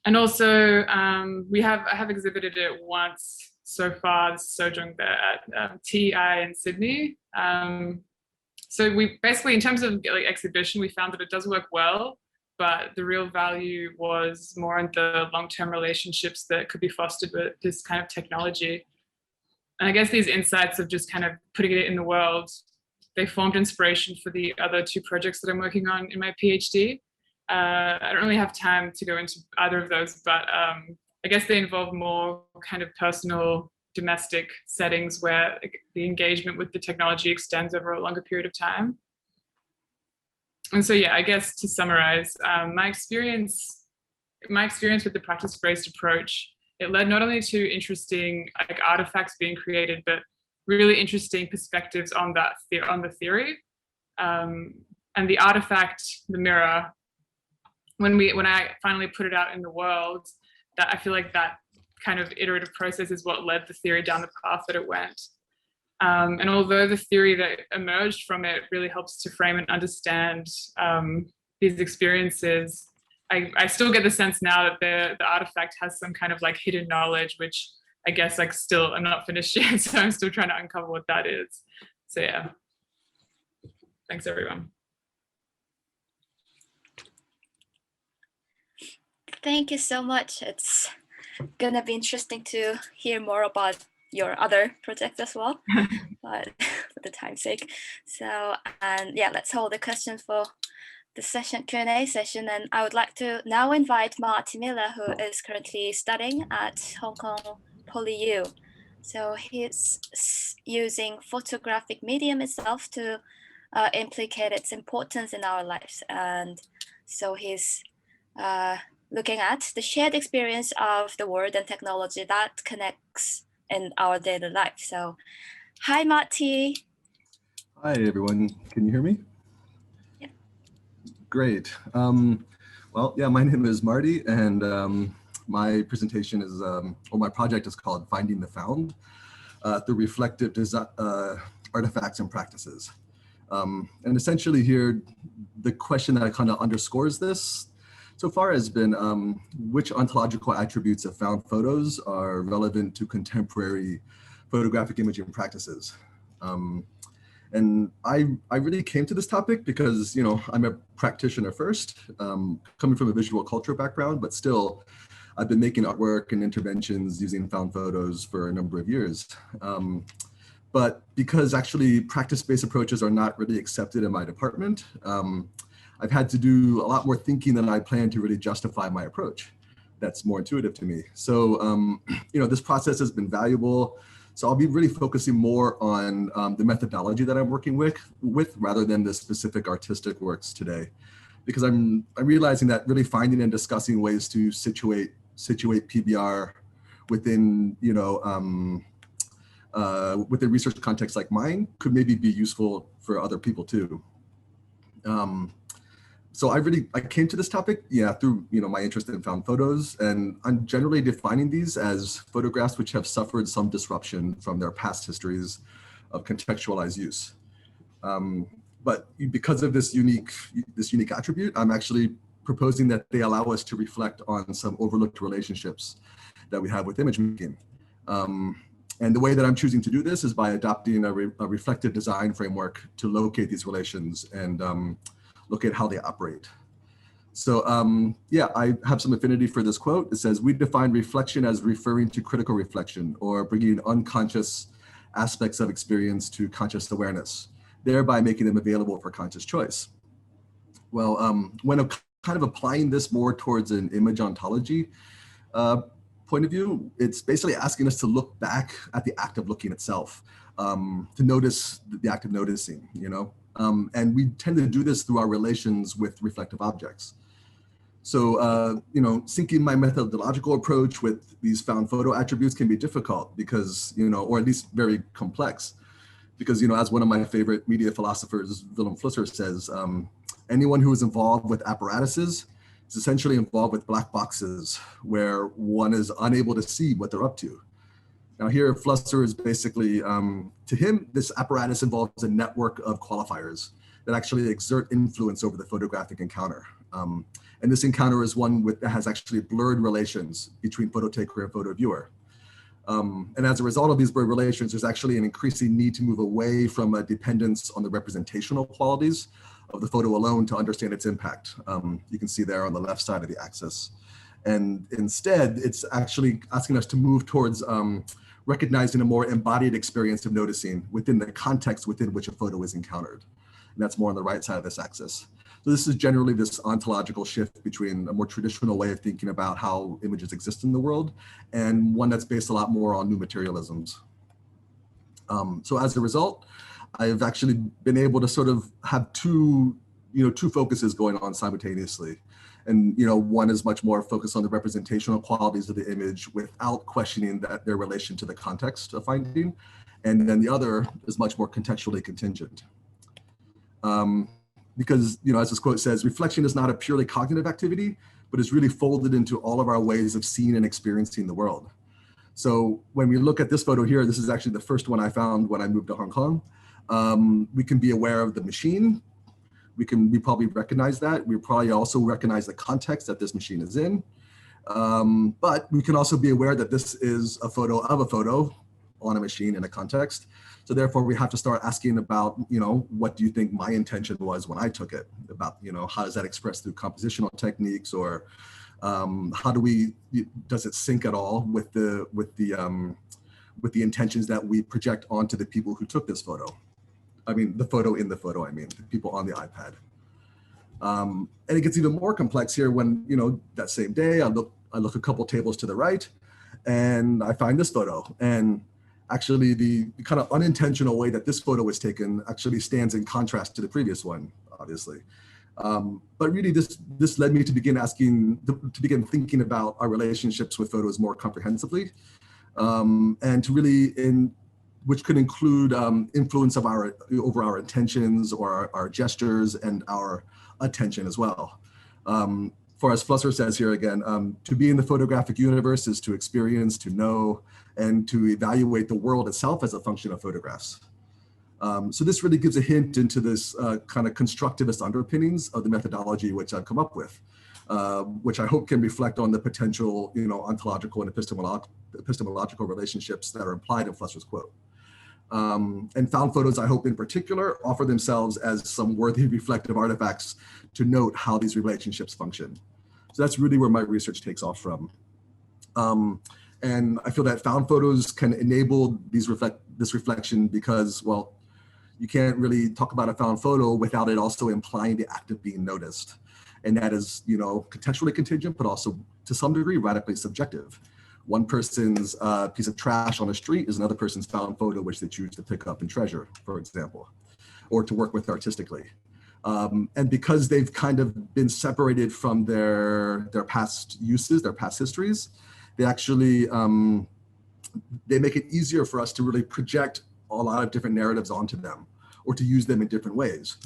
And also I have exhibited it once so far, Sojung there at TEI in Sydney. So we basically, in terms of like exhibition, we found that it does work well, but the real value was more in the long-term relationships that could be fostered with this kind of technology. And I guess these insights of just kind of putting it in the world, they formed inspiration for the other 2 projects that I'm working on in my PhD. I don't really have time to go into either of those, but I guess they involve more kind of personal, domestic settings where the engagement with the technology extends over a longer period of time. And so, yeah, I guess to summarize, my experience with the practice-based approach, it led not only to interesting like artifacts being created, but really interesting perspectives on the theory. And the artifact, the mirror, when I finally put it out in the world, that I feel like that kind of iterative process is what led the theory down the path that it went. And although the theory that emerged from it really helps to frame and understand these experiences, I still get the sense now that the artifact has some kind of like hidden knowledge, which I guess like still I'm not finished yet, so I'm still trying to uncover what that is. So yeah, thanks everyone. Thank you so much. It's gonna be interesting to hear more about your other project as well, but for the time's sake. So, and yeah, let's hold the question for the session, Q&A session. And I would like to now invite Marty Miller, who is currently studying at Hong Kong PolyU. So he's using photographic medium itself to implicate its importance in our lives. And so he's looking at the shared experience of the world and technology that connects in our daily life. So, hi, Marty. Hi, everyone. Can you hear me? Yeah. Great. Well, yeah, my name is Marty, and my presentation is, or my project is called Finding the Found through Reflective Artifacts and Practices. And essentially here, the question that kind of underscores this so far has been which ontological attributes of found photos are relevant to contemporary photographic imaging practices. And I really came to this topic because, you know, I'm a practitioner first, coming from a visual culture background, but still I've been making artwork and interventions using found photos for a number of years. But because actually practice-based approaches are not really accepted in my department, I've had to do a lot more thinking than I planned to really justify my approach. That's more intuitive to me. So, you know, this process has been valuable. So I'll be really focusing more on the methodology that I'm working with rather than the specific artistic works today, because I'm realizing that really finding and discussing ways to situate PBR within, you know, within research contexts like mine could maybe be useful for other people too. So I came to this topic, yeah, through, you know, my interest in found photos, and I'm generally defining these as photographs which have suffered some disruption from their past histories of contextualized use. But because of this unique attribute, I'm actually proposing that they allow us to reflect on some overlooked relationships that we have with image making. And the way that I'm choosing to do this is by adopting a reflective design framework to locate these relations and look at how they operate. So yeah, I have some affinity for this quote. It says, "We define reflection as referring to critical reflection or bringing unconscious aspects of experience to conscious awareness, thereby making them available for conscious choice." Well, when a kind of applying this more towards an image ontology point of view. It's basically asking us to look back at the act of looking itself, to notice the act of noticing, you know? And we tend to do this through our relations with reflective objects. So, you know, syncing my methodological approach with these found photo attributes can be difficult because, you know, or at least very complex. Because, you know, as one of my favorite media philosophers, Willem Flusser, says, anyone who is involved with apparatuses is essentially involved with black boxes where one is unable to see what they're up to. Now here, Flusser is basically, to him, this apparatus involves a network of qualifiers that actually exert influence over the photographic encounter. And this encounter is one that has actually blurred relations between photo taker and photo viewer. And as a result of these blurred relations, there's actually an increasing need to move away from a dependence on the representational qualities of the photo alone to understand its impact. You can see there on the left side of the axis. And instead, it's actually asking us to move towards recognizing a more embodied experience of noticing within the context within which a photo is encountered. And that's more on the right side of this axis. So this is generally this ontological shift between a more traditional way of thinking about how images exist in the world and one that's based a lot more on new materialisms. So as a result, I've actually been able to sort of have two focuses going on simultaneously. And, you know, one is much more focused on the representational qualities of the image without questioning their relation to the context of finding. And then the other is much more contextually contingent. Because, you know, as this quote says, reflection is not a purely cognitive activity, but is really folded into all of our ways of seeing and experiencing the world. So when we look at this photo here, this is actually the first one I found when I moved to Hong Kong. We can be aware of the machine. We probably recognize that. We probably also recognize the context that this machine is in. But we can also be aware that this is a photo of a photo on a machine in a context. So therefore we have to start asking about, you know, what do you think my intention was when I took it? About, you know, how does that express through compositional techniques, or does it sync at all with the intentions that we project onto the people who took this photo? I mean, the photo in the photo, I mean, the people on the iPad. And it gets even more complex here when, you know, that same day I look a couple tables to the right and I find this photo. And actually the kind of unintentional way that this photo was taken actually stands in contrast to the previous one, obviously. But really this led me to begin thinking about our relationships with photos more comprehensively, and to really, which could include influence of over our intentions or our gestures and our attention as well. For as Flusser says here again, to be in the photographic universe is to experience, to know, and to evaluate the world itself as a function of photographs. So this really gives a hint into this kind of constructivist underpinnings of the methodology which I've come up with, which I hope can reflect on the potential, you know, ontological and epistemological relationships that are implied in Flusser's quote. And found photos, I hope in particular, offer themselves as some worthy reflective artifacts to note how these relationships function. So that's really where my research takes off from. And I feel that found photos can enable this reflection because, well, you can't really talk about a found photo without it also implying the act of being noticed. And that is, you know, contextually contingent, but also to some degree radically subjective. One person's piece of trash on the street is another person's found photo, which they choose to pick up and treasure, for example, or to work with artistically. And because they've kind of been separated from their past uses, their past histories, they actually, they make it easier for us to really project a lot of different narratives onto them or to use them in different ways.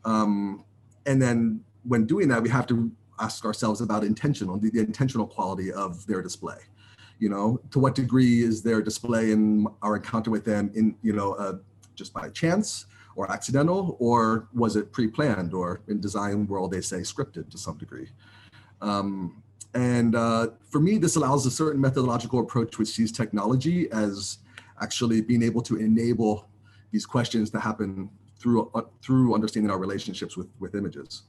And then when doing that, we have to ask ourselves about the intentional quality of their display. You know, to what degree is their display in our encounter with them in, you know, just by chance or accidental, or was it pre-planned, or in design world, they say scripted to some degree. For me, this allows a certain methodological approach which sees technology as actually being able to enable these questions to happen through understanding our relationships with images.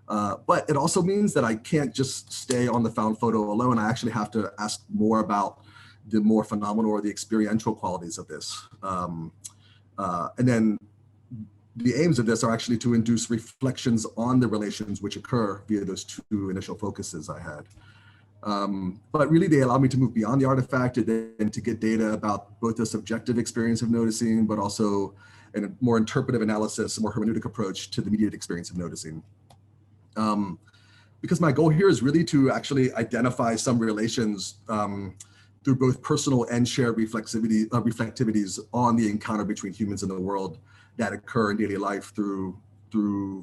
But it also means that I can't just stay on the found photo alone. I actually have to ask more about the more phenomenal or the experiential qualities of this. And then the aims of this are actually to induce reflections on the relations which occur via those two initial focuses I had. But really they allow me to move beyond the artifact and to get data about both the subjective experience of noticing, but also a more interpretive analysis, a more hermeneutic approach to the mediated experience of noticing. Because my goal here is really to actually identify some relations through both personal and shared reflectivities on the encounter between humans and the world that occur in daily life through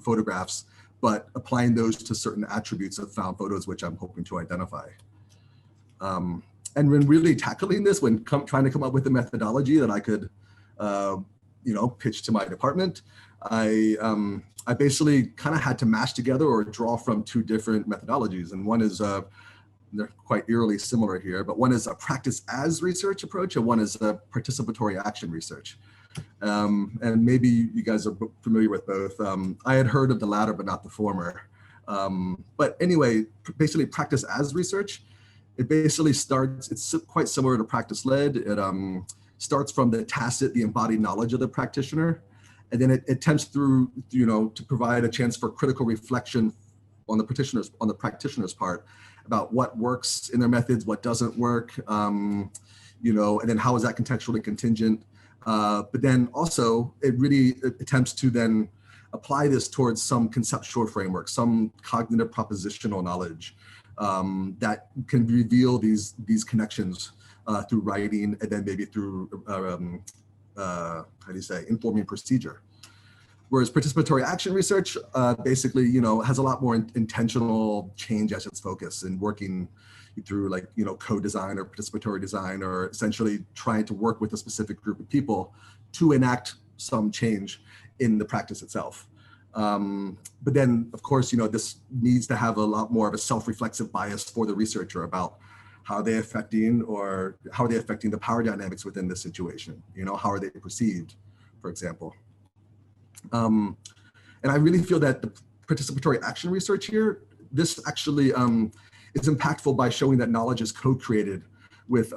photographs, but applying those to certain attributes of found photos, which I'm hoping to identify. And when really tackling this, when trying to come up with a methodology that I could, pitch to my department, I basically kind of had to mash together or draw from two different methodologies. And one is, they're quite eerily similar here, but one is a practice as research approach and one is a participatory action research. And maybe you guys are familiar with both. I had heard of the latter, but not the former. But anyway, basically practice as research, it basically starts, it's quite similar to practice led. It starts from the tacit, the embodied knowledge of the practitioner. And then it attempts through, to provide a chance for critical reflection on the practitioner's part about what works in their methods, what doesn't work, and then how is that contextually contingent. But then also it really attempts to then apply this towards some conceptual framework, some cognitive propositional knowledge that can reveal these connections through writing and then maybe through, informing procedure. Whereas participatory action research basically, has a lot more intentional change as its focus and working through co-design or participatory design, or essentially trying to work with a specific group of people to enact some change in the practice itself. But then of course, this needs to have a lot more of a self-reflexive bias for the researcher about how they're affecting the power dynamics within this situation. How are they perceived, for example. And I really feel that the participatory action research here, this actually is impactful by showing that knowledge is co-created with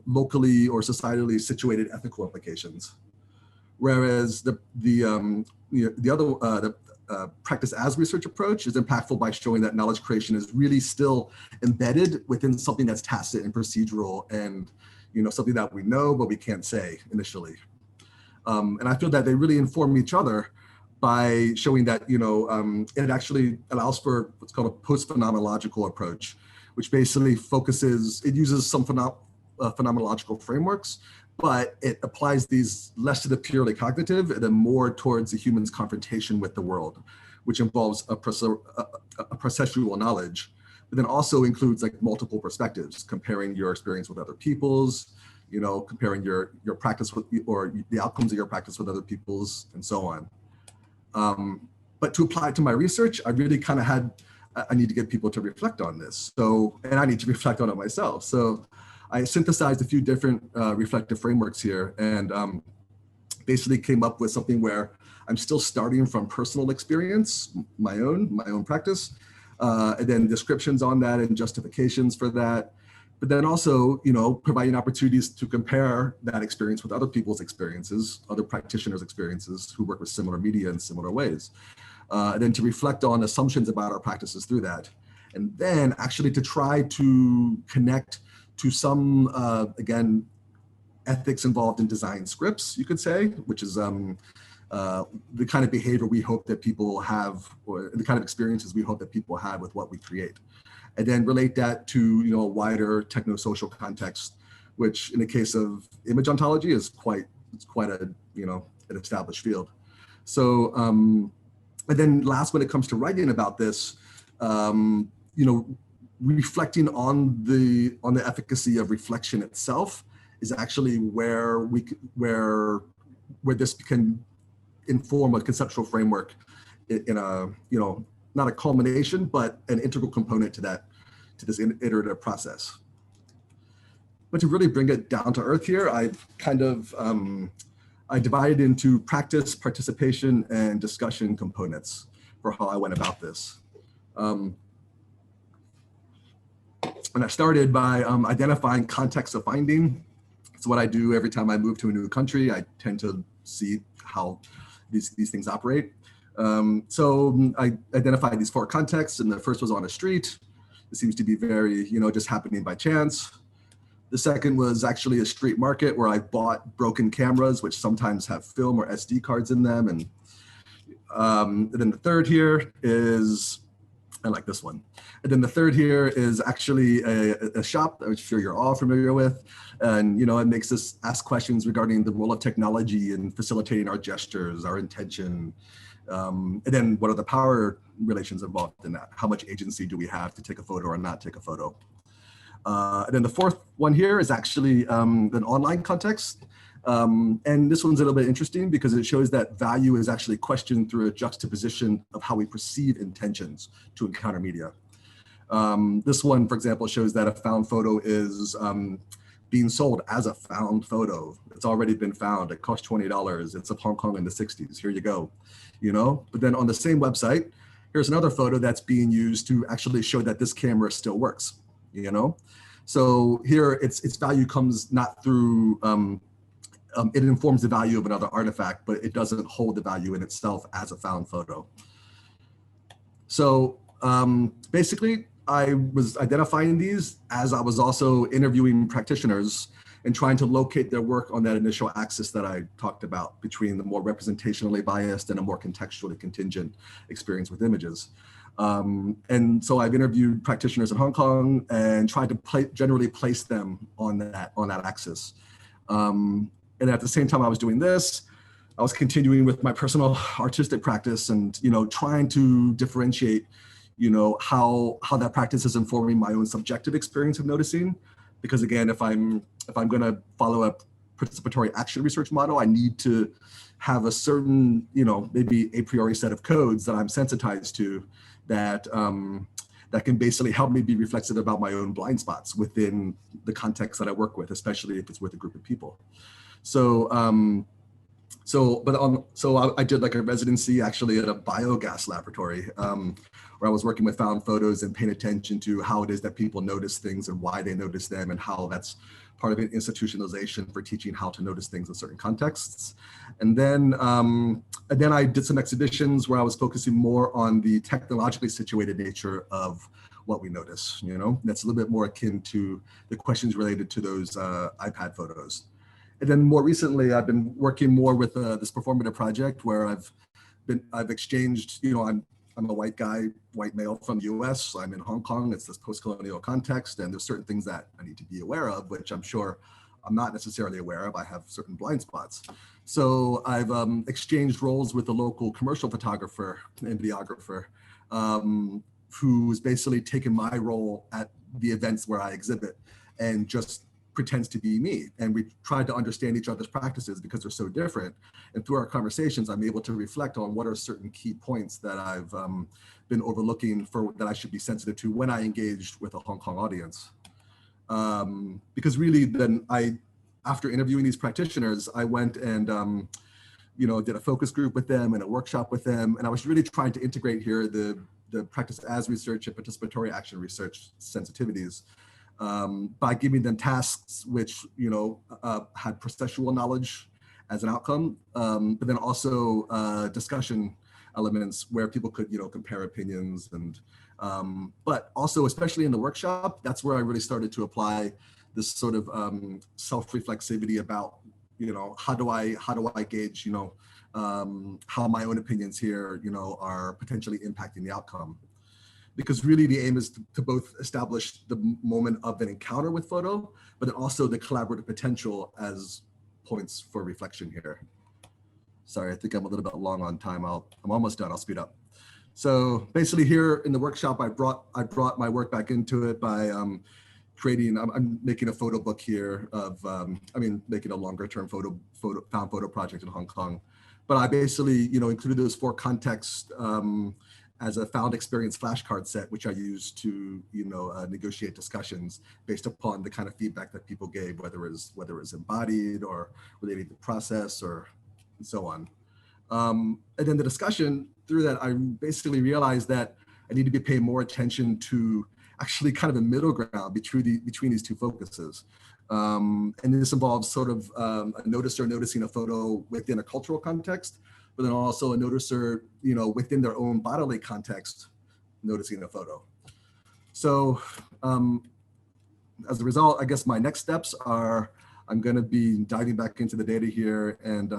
locally or societally situated ethical implications. Whereas the practice as research approach is impactful by showing that knowledge creation is really still embedded within something that's tacit and procedural and something that we know but we can't say initially. And I feel that they really inform each other by showing that it actually allows for what's called a post-phenomenological approach, which basically it uses some phenomenological frameworks, but it applies these less to the purely cognitive and then more towards the human's confrontation with the world, which involves a processual knowledge, but then also includes multiple perspectives, comparing your experience with other people's, comparing your practice with, or the outcomes of your practice with other people's, and so on. But to apply it to my research, I really kind of I need to get people to reflect on this. And I need to reflect on it myself. So I synthesized a few different reflective frameworks here and basically came up with something where I'm still starting from personal experience, my own practice, and then descriptions on that and justifications for that. But then also, providing opportunities to compare that experience with other people's experiences, other practitioners' experiences who work with similar media in similar ways. And then to reflect on assumptions about our practices through that. And then actually to try to connect to some, again, ethics involved in design scripts, you could say, which is the kind of behavior we hope that people have, or the kind of experiences we hope that people have with what we create. And then relate that to a wider techno-social context, which in the case of image ontology is quite a an established field. So and then last, when it comes to writing about this, reflecting on the efficacy of reflection itself is actually where this can inform a conceptual framework in a not a culmination, but an integral component to this iterative process. But to really bring it down to earth here, I divided into practice, participation, and discussion components for how I went about this. And I started by identifying context of finding. It's what I do every time I move to a new country. I tend to see how these things operate. So I identified these 4 contexts, and the first was on a street. It seems to be very, just happening by chance. The second was actually a street market where I bought broken cameras, which sometimes have film or SD cards in them. And then the third here is, I like this one. And then the third here is actually a shop that I'm sure you're all familiar with. And, it makes us ask questions regarding the role of technology in facilitating our gestures, our intention. And then what are the power relations involved in that? How much agency do we have to take a photo or not take a photo? And then the fourth one here is actually an online context. And this one's a little bit interesting because it shows that value is actually questioned through a juxtaposition of how we perceive intentions to encounter media. This one, for example, shows that a found photo is being sold as a found photo. It's already been found. It costs $20. It's of Hong Kong in the 60s. Here you go. But then on the same website, here's another photo that's being used to actually show that this camera still works. So here its value comes not through, it informs the value of another artifact, but it doesn't hold the value in itself as a found photo. So basically, I was identifying these as I was also interviewing practitioners and trying to locate their work on that initial axis that I talked about between the more representationally biased and a more contextually contingent experience with images. And so I've interviewed practitioners in Hong Kong and tried to generally place them on that axis. And at the same time I was doing this, I was continuing with my personal artistic practice and, trying to differentiate, how that practice is informing my own subjective experience of noticing. Because again, if I'm going to follow a participatory action research model, I need to have a certain, maybe a priori set of codes that I'm sensitized to that that can basically help me be reflexive about my own blind spots within the context that I work with, especially if it's with a group of people. So I did like a residency actually at a biogas laboratory where I was working with found photos and paying attention to how it is that people notice things and why they notice them and how that's part of an institutionalization for teaching how to notice things in certain contexts. And then I did some exhibitions where I was focusing more on the technologically situated nature of what we notice, that's a little bit more akin to the questions related to those iPad photos. And then more recently, I've been working more with this performative project where I've exchanged, I'm a white guy, white male from the US, so I'm in Hong Kong, it's this post-colonial context, and there's certain things that I need to be aware of, which I'm sure I'm not necessarily aware of. I have certain blind spots. So I've exchanged roles with a local commercial photographer and videographer who's basically taken my role at the events where I exhibit and just pretends to be me. And we tried to understand each other's practices because they're so different. And through our conversations, I'm able to reflect on what are certain key points that I've been overlooking that I should be sensitive to when I engaged with a Hong Kong audience. Because really then after interviewing these practitioners, I went and did a focus group with them and a workshop with them. And I was really trying to integrate here the practice as research and participatory action research sensitivities by giving them tasks which, had processual knowledge as an outcome, but then also discussion elements where people could, compare opinions and, but also, especially in the workshop, that's where I really started to apply this sort of self-reflexivity about, how do I gauge, how my own opinions here, are potentially impacting the outcome. Because really the aim is to both establish the moment of an encounter with photo, but then also the collaborative potential as points for reflection here. Sorry, I think I'm a little bit long on time. I'm almost done, I'll speed up. So basically here in the workshop, I brought my work back into it by creating, I'm making a photo book here of, making a longer term found photo project in Hong Kong. But I basically, included those 4 contexts as a found experience flashcard set, which I used to, negotiate discussions based upon the kind of feedback that people gave, whether it was embodied or related to process or and so on. And then the discussion through that, I basically realized that I need to be paying more attention to actually kind of a middle ground between these 2 focuses. And this involves sort of a noticer noticing a photo within a cultural context, but then also a noticer, you know, within their own bodily context, noticing a photo. So as a result, I guess my next steps are, I'm going to be diving back into the data here and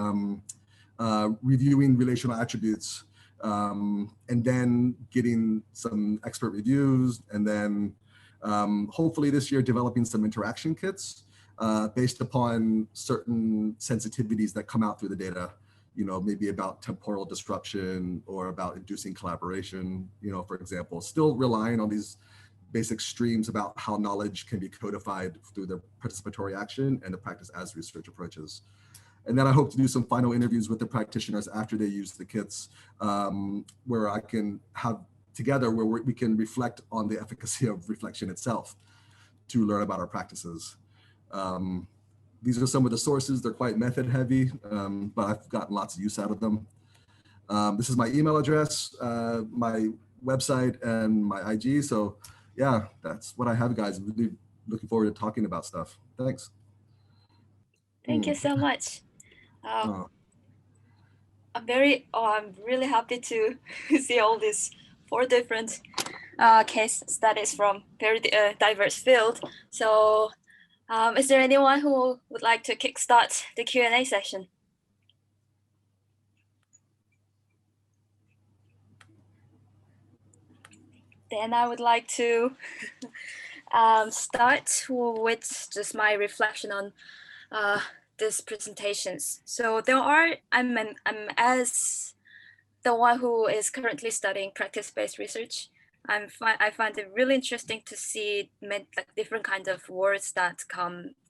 reviewing relational attributes, and then getting some expert reviews, and then hopefully this year developing some interaction kits based upon certain sensitivities that come out through the data, you know, maybe about temporal disruption or about inducing collaboration, you know, for example, still relying on these basic streams about how knowledge can be codified through the participatory action and the practice as research approaches. And then I hope to do some final interviews with the practitioners after they use the kits, where I can have together where we can reflect on the efficacy of reflection itself to learn about our practices. These are some of the sources. They're quite method heavy, but I've gotten lots of use out of them. This is my email address, my website, and my IG. So yeah, that's what I have, guys. Really looking forward to talking about stuff. Thanks. Thank you so much. I'm really happy to see all these 4 different case studies from very diverse field. So is there anyone who would like to kickstart the Q&A session? Then I would like to start with just my reflection on these presentations. So there are, I'm as the one who is currently studying practice-based research, I find it really interesting to see like different kinds of words that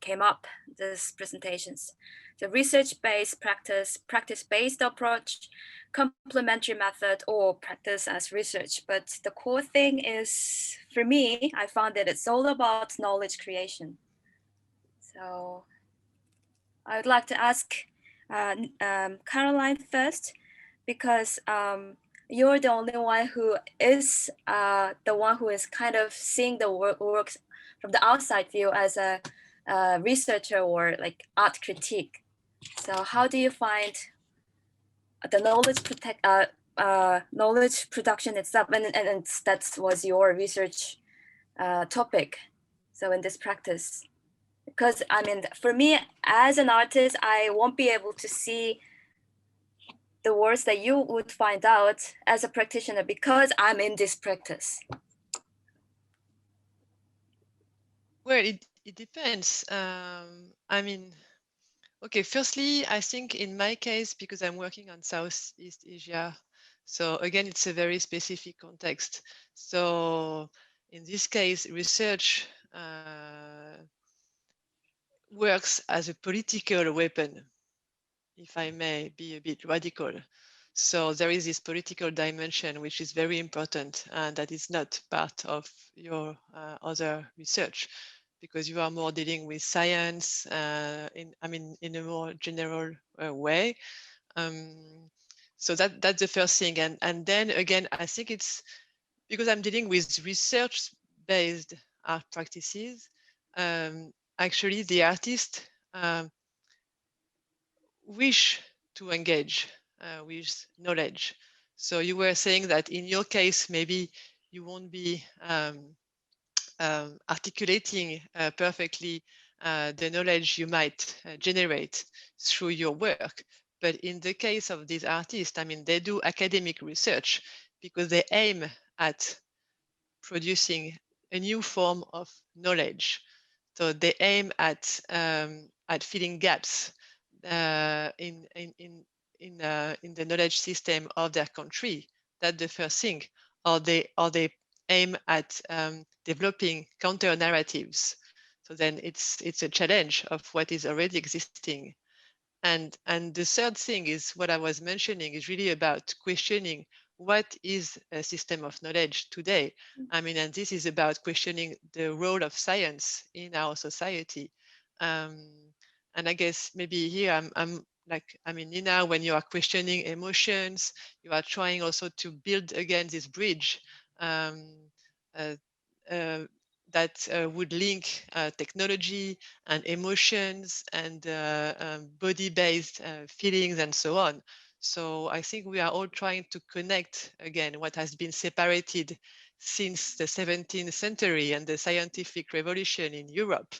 came up these presentations. The research-based practice, practice-based approach, complementary method, or practice as research. But the core thing is, for me, I found that it's all about knowledge creation. So I would like to ask Caroline first, because you're the only one who is kind of seeing the works from the outside view as a researcher or like art critique. So how do you find the knowledge production itself, and that was your research topic, so in this practice? Because I mean, for me as an artist, I won't be able to see the words that you would find out as a practitioner because I'm in this practice. Well, it depends. I mean, okay, firstly, I think in my case, because I'm working on Southeast Asia, so again, it's a very specific context. So in this case, research works as a political weapon, if I may be a bit radical. So there is this political dimension, which is very important, and that is not part of your other research, because you are more dealing with science in a more general way. So that's the first thing. And then again, I think it's because I'm dealing with research-based art practices. Actually, the artist wish to engage with knowledge. So you were saying that in your case, maybe you won't be articulating perfectly the knowledge you might generate through your work. But in the case of these artists, I mean, they do academic research because they aim at producing a new form of knowledge. So they aim at filling gaps in the knowledge system of their country. That's the first thing. Or they aim at developing counter narratives. So then it's a challenge of what is already existing. And the third thing is what I was mentioning is really about questioning what is a system of knowledge today. I mean, and this is about questioning the role of science in our society. And I guess maybe here I'm like, I mean, Nina, when you are questioning emotions, you are trying also to build again this bridge that would link technology and emotions and body-based feelings and so on. So I think we are all trying to connect again what has been separated since the 17th century and the scientific revolution in Europe.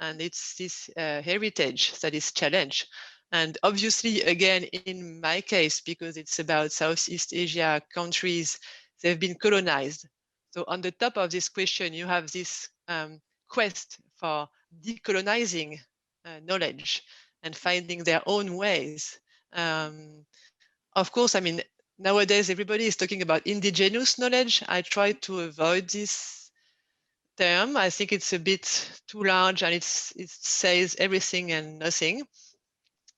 And it's this heritage that is challenged. And obviously, again, in my case, because it's about Southeast Asia countries, they've been colonized. So on the top of this question, you have this quest for decolonizing knowledge and finding their own ways. Of course, I mean, nowadays everybody is talking about indigenous knowledge. I try to avoid this term. I think it's a bit too large and it says everything and nothing.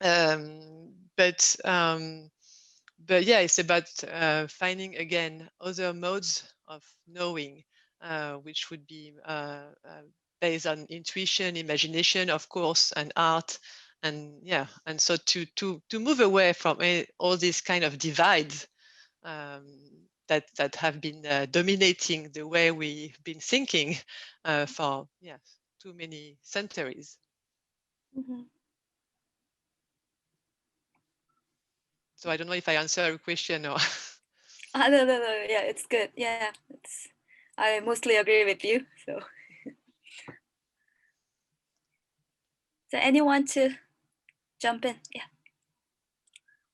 But yeah, it's about finding again other modes of knowing, which would be based on intuition, imagination, of course, and art. And yeah, and so to move away from all these kind of divides that have been dominating the way we've been thinking for too many centuries. Mm-hmm. So I don't know if I answer your question or. No. Yeah, it's good. Yeah, I mostly agree with you. So, so anyone to jump in? Yeah.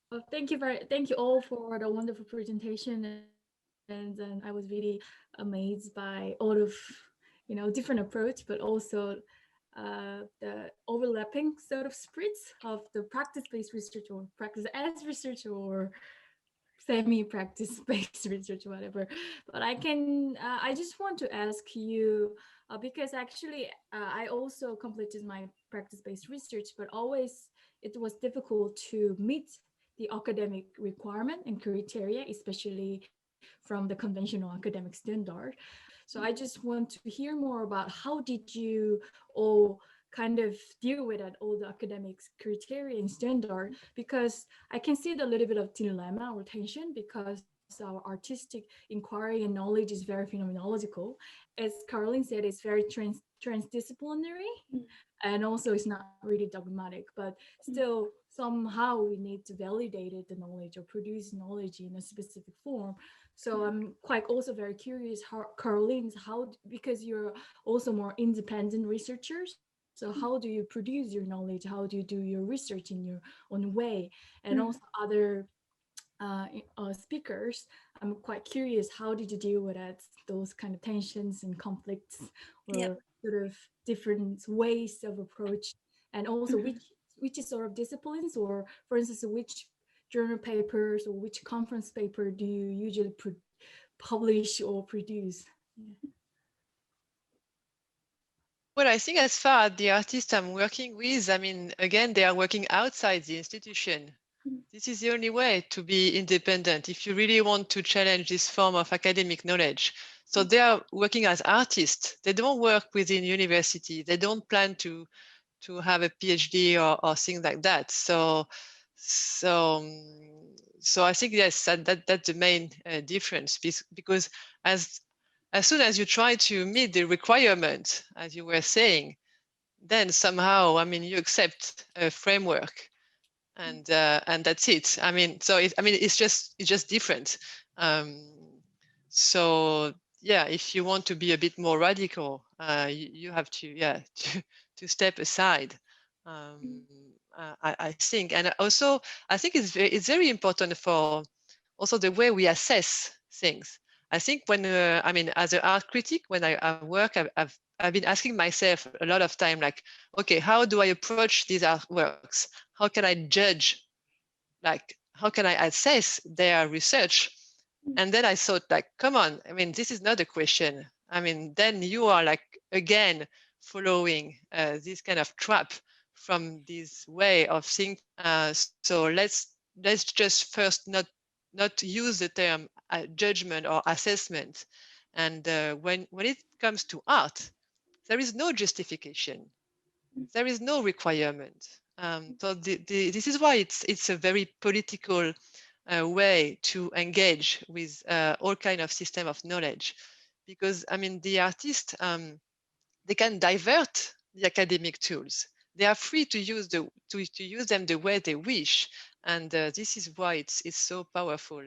Well, thank you all for the wonderful presentation, and I was really amazed by all of different approach, but also the overlapping sort of spirits of the practice-based research or practice as research or semi-practice-based research, whatever. But I just want to ask you, because actually I also completed my practice-based research, but always it was difficult to meet the academic requirement and criteria, especially from the conventional academic standard. So I just want to hear more about how did you all kind of deal with that, all the academics criteria and standard, because I can see a little bit of dilemma or tension because our artistic inquiry and knowledge is very phenomenological. As Caroline said, it's very transdisciplinary, and also it's not really dogmatic, but still somehow we need to validate the knowledge or produce knowledge in a specific form. So I'm quite also very curious how Caroline's, because you're also more independent researchers, so how do you produce your knowledge? How do you do your research in your own way? And also other speakers, I'm quite curious, how did you deal with that, those kind of tensions and conflicts, or sort of different ways of approach, and also which sort of disciplines, or for instance, which journal papers or which conference paper do you usually publish or produce? Well, I think as far as the artists I'm working with, I mean, again, they are working outside the institution. This is the only way to be independent if you really want to challenge this form of academic knowledge. So they are working as artists. They don't work within university. They don't plan to have a PhD or things like that. So I think, yes, that's the main difference, because as soon as you try to meet the requirement, as you were saying, then somehow, I mean, you accept a framework, and that's it. I mean, so it's just different. So yeah, if you want to be a bit more radical, you have to to step aside. I think, and also I think it's very important for also the way we assess things. I think when I mean, as an art critic, when I work, I've been asking myself a lot of time, like, okay, how do I approach these artworks? How can I judge? Like, how can I assess their research? And then I thought, like, come on, I mean, this is not a question. I mean, then you are like, again, following this kind of trap from this way of thinking. So let's just first not use the term judgment or assessment. And when it comes to art, there is no justification. There is no requirement. So this is why it's a very political way to engage with all kind of system of knowledge, because I mean the artists they can divert the academic tools. they are free to use to use them the way they wish. And this is why it's so powerful,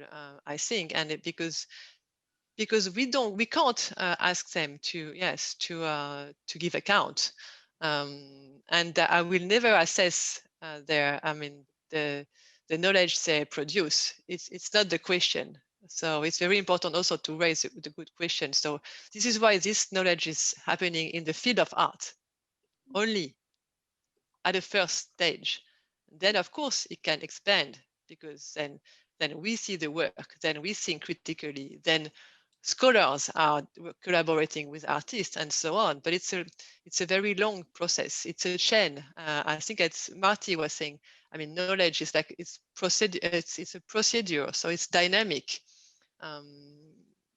I think. And because we can't ask them to give account, and I will never assess the knowledge they produce. It's not the question. So it's very important also to raise the good question. So this is why this knowledge is happening in the field of art only at the first stage. Then of course it can expand, because then we see the work, then we think critically, then scholars are collaborating with artists and so on. But it's a very long process. It's a chain. I think as Marty was saying, I mean, knowledge is like it's a procedure, so it's dynamic.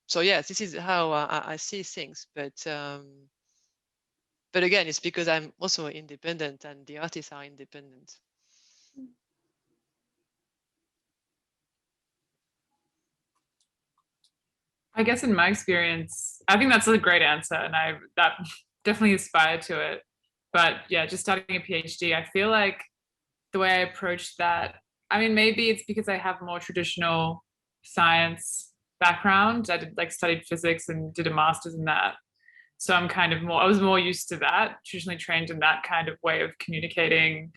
So yeah, this is how I see things. But again, it's because I'm also independent and the artists are independent. I guess in my experience, I think that's a great answer, and that definitely aspired to it. But yeah, just starting a PhD, I feel like the way I approached that, I mean, maybe it's because I have a more traditional science background. I studied physics and did a master's in that. So I was more used to that, traditionally trained in that kind of way of communicating.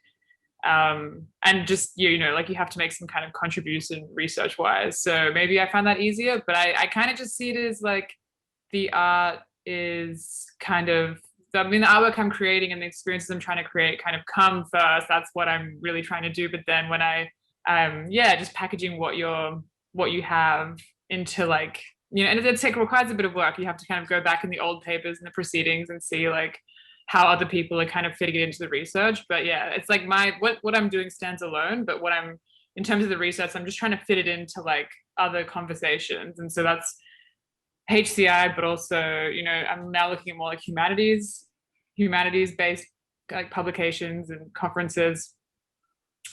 And just, you have to make some kind of contribution research wise. So maybe I find that easier, but I kind of just see it as like the art is kind of, the artwork I'm creating and the experiences I'm trying to create kind of come first. That's what I'm really trying to do. But then when just packaging what you have into and it requires a bit of work. You have to kind of go back in the old papers and the proceedings and see how other people are kind of fitting it into the research. But yeah, it's like what I'm doing stands alone, but in terms of the research, I'm just trying to fit it into other conversations. And so that's HCI, but also, I'm now looking at more humanities-based publications and conferences,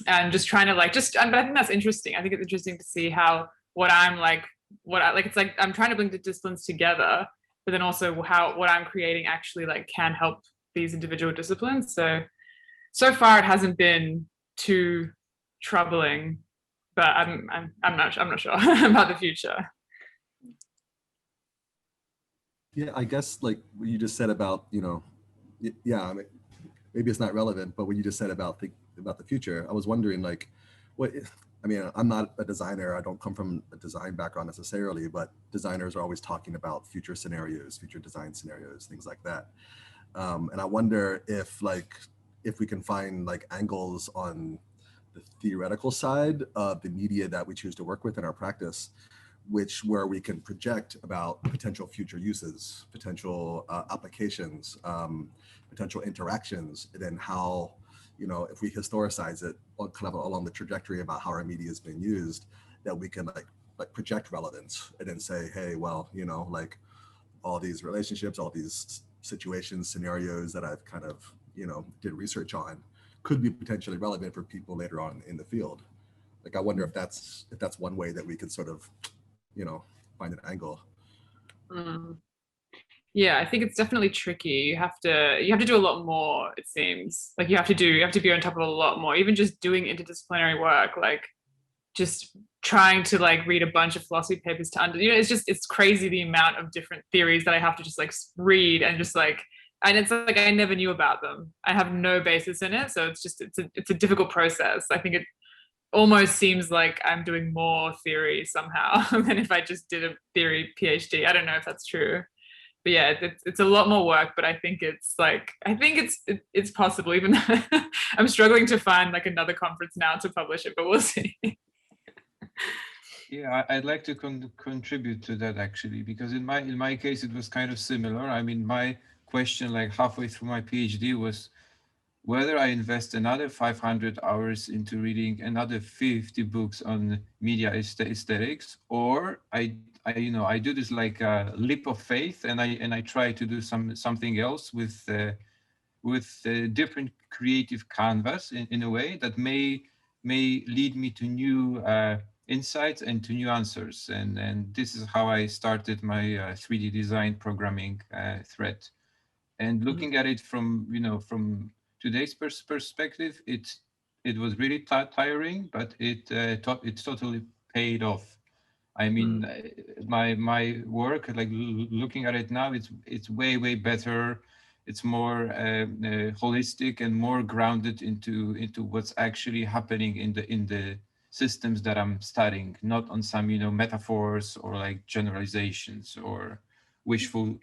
and just trying to but I think that's interesting. I think it's interesting to see how it's like I'm trying to bring the disciplines together, but then also what I'm creating actually can help these individual disciplines. So far it hasn't been too troubling, but I'm not sure about the future. Yeah, I guess what you just said about, yeah, I mean, maybe it's not relevant, but what you just said about the future, I was wondering I'm not a designer. I don't come from a design background necessarily, but designers are always talking about future scenarios, future design scenarios, things like that. And I wonder if we can find angles on the theoretical side of the media that we choose to work with in our practice, where we can project about potential future uses, potential applications, potential interactions, and then how, if we historicize it kind of along the trajectory about how our media is being used, that we can project relevance and then say, hey, well, all these relationships, all these situations, scenarios that I've kind of, did research on could be potentially relevant for people later on in the field. I wonder if that's one way that we could sort of, find an angle. Yeah, I think it's definitely tricky. You have to do a lot more, it seems. You have to be on top of a lot more, even just doing interdisciplinary work, just trying to read a bunch of philosophy papers to it's crazy the amount of different theories that I have to just read and and it's I never knew about them. I have no basis in it, so it's a difficult process. I think it almost seems like I'm doing more theory somehow than if I just did a theory PhD. I don't know if that's true, but yeah, it's a lot more work. But I think it's possible. Even though I'm struggling to find another conference now to publish it, but we'll see. Yeah, I'd like to contribute to that actually, because in my case it was kind of similar. I mean, my question halfway through my PhD was whether I invest another 500 hours into reading another 50 books on media aesthetics, or I do this a leap of faith and I try to do something else with different creative canvas in a way that may lead me to new insights and to new answers. And this is how I started my 3D design programming thread. And looking at it from today's perspective, it was really tiring, but it's totally paid off. I mean, my work, like looking at it now, it's way better. It's more holistic and more grounded into what's actually happening in the systems that I'm studying, not on some metaphors or like generalizations or wishful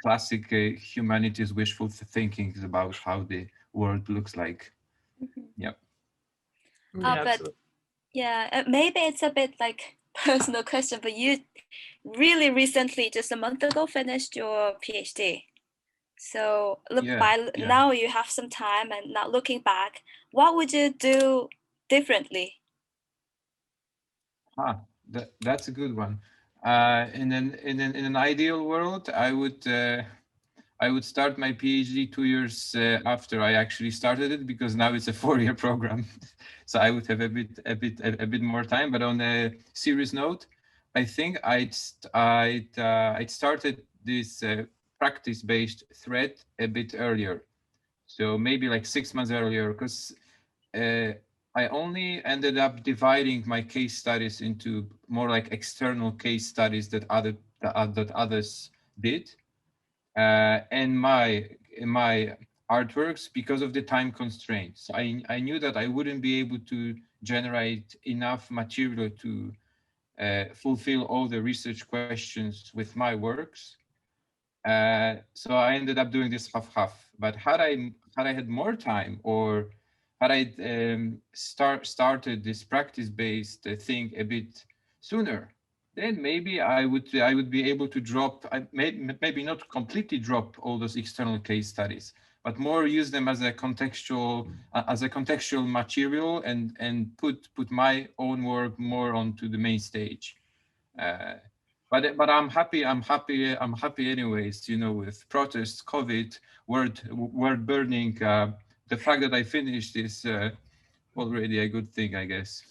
classic humanities wishful thinking about how the world looks like. Yeah. Yeah, But absolutely. yeah, maybe it's a bit like personal question, but you really recently, just a month ago, finished your PhD. So Yeah. now you have some time, and now looking back, what would you do differently? That's a good one. In an ideal world, I would start my PhD 2 years after I actually started it, because now it's a 4-year program, so I would have a bit more time. But on a serious note, I think I'd started this practice-based thread a bit earlier, so maybe like 6 months earlier, because I only ended up dividing my case studies into more like external case studies that others did, and my artworks, because of the time constraints. I knew that I wouldn't be able to generate enough material to fulfill all the research questions with my works. So I ended up doing this half. But had I had more time, or had I started this practice-based thing a bit sooner, then maybe I would be able to drop, maybe not completely drop all those external case studies, but more use them as a contextual material, and put my own work more onto the main stage. But I'm happy anyways, with protests, COVID, world burning. The fact that I finished is already a good thing, I guess.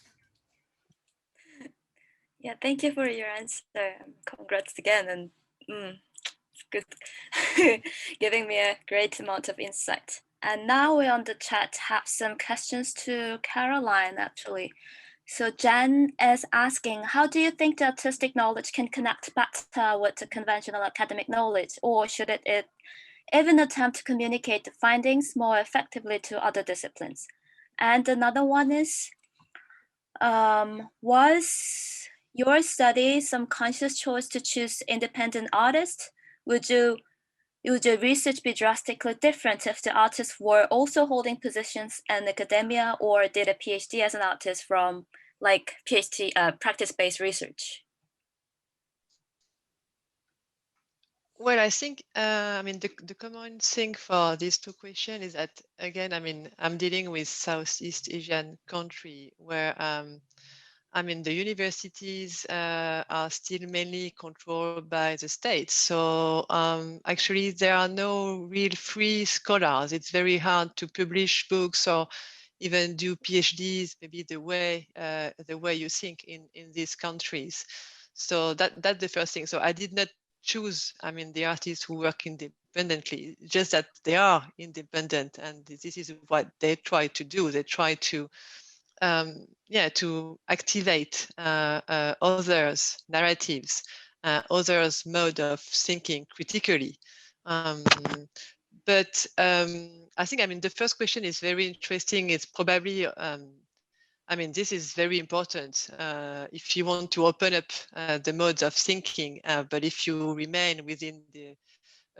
Yeah, thank you for your answer. Congrats again, and it's good, giving me a great amount of insight. And now we on the chat have some questions to Caroline, actually. So Jen is asking, how do you think the artistic knowledge can connect better with the conventional academic knowledge, or should it even attempt to communicate the findings more effectively to other disciplines? And another one is, was your study some conscious choice to choose independent artists? Would your research be drastically different if the artists were also holding positions in academia, or did a PhD as an artist from like PhD practice-based research? Well, I think, I mean, the common thing for these two questions is that, again, I mean, I'm dealing with Southeast Asian country where, I mean, the universities are still mainly controlled by the state. So actually, there are no real free scholars. It's very hard to publish books or even do PhDs, maybe the way you think in these countries. So that's the first thing. So I did not choose, I mean, the artists who work independently, just that they are independent, and this is what they try to do. They try to to activate others' narratives, others' mode of thinking critically. But I think, I mean, the first question is very interesting. It's probably, I mean, this is very important if you want to open up the modes of thinking. But if you remain within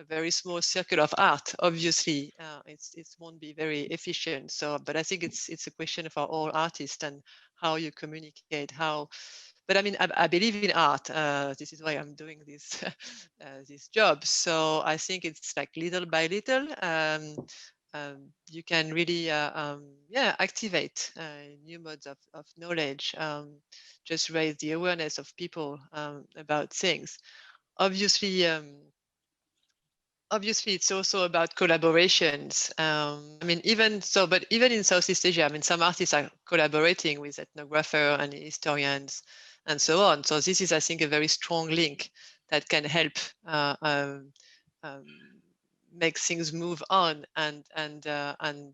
a very small circle of art, obviously it won't be very efficient. So, but I think it's a question for all artists and how you communicate, but I mean, I believe in art. This is why I'm doing this this job. So I think it's like little by little, you can really activate new modes of knowledge, just raise the awareness of people about things. Obviously, it's also about collaborations. I mean, even in Southeast Asia, I mean, some artists are collaborating with ethnographers and historians and so on. So this is, I think, a very strong link that can help make things move on, and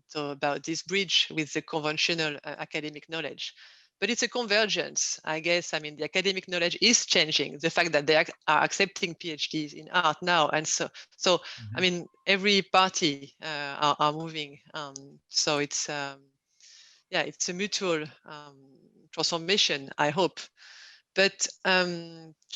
so about this bridge with the conventional academic knowledge. But it's a convergence, I guess. I mean, the academic knowledge is changing. The fact that they are accepting PhDs in art now, and so I mean, every party are moving. So it's yeah, it's a mutual transformation, I hope. But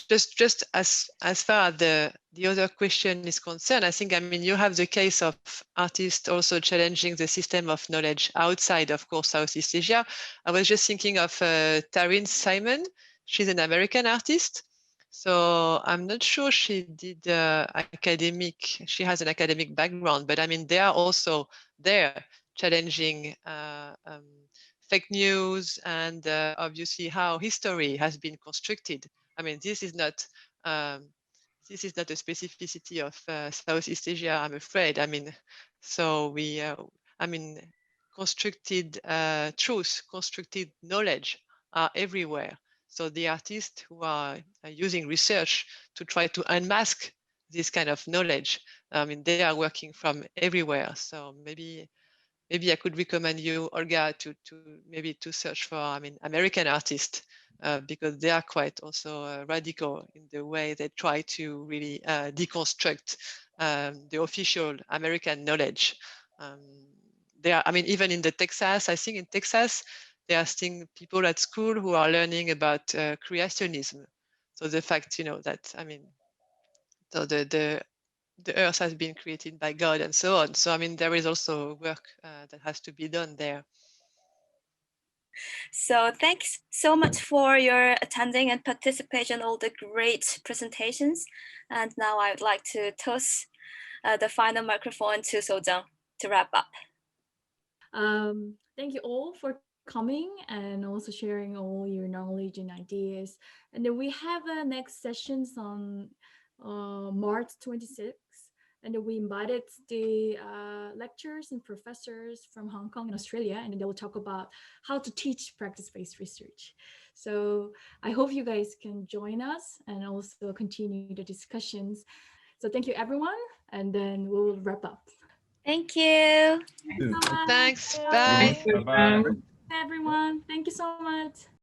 just as far as the other question is concerned, I think, I mean, you have the case of artists also challenging the system of knowledge outside, of course, Southeast Asia. I was just thinking of Taryn Simon. She's an American artist. So I'm not sure she did she has an academic background, but I mean, they are also there challenging fake news and obviously how history has been constructed. I mean, this is not a specificity of Southeast Asia, I'm afraid. I mean, so we, I mean, constructed truth, constructed knowledge are everywhere. So the artists who are using research to try to unmask this kind of knowledge, I mean, they are working from everywhere. So maybe I could recommend you, Olga, to maybe to search for, I mean, American artists, because they are quite also radical in the way they try to really deconstruct the official American knowledge. They are, I mean, even in Texas, I think in Texas, there are still people at school who are learning about creationism. So the fact, you know, that, I mean, so the earth has been created by God and so on. So, I mean, there is also work that has to be done there. So thanks so much for your attending and participation in all the great presentations. And now I would like to toss the final microphone to Sojung to wrap up. Thank you all for coming and also sharing all your knowledge and ideas. And then we have next sessions on March 26th. And we invited the lecturers and professors from Hong Kong and Australia, and they will talk about how to teach practice-based research. So I hope you guys can join us and also continue the discussions. So thank you, everyone, and then we'll wrap up. Thank you. Thanks so much. Thanks. Bye. Bye-bye. Everyone, thank you so much.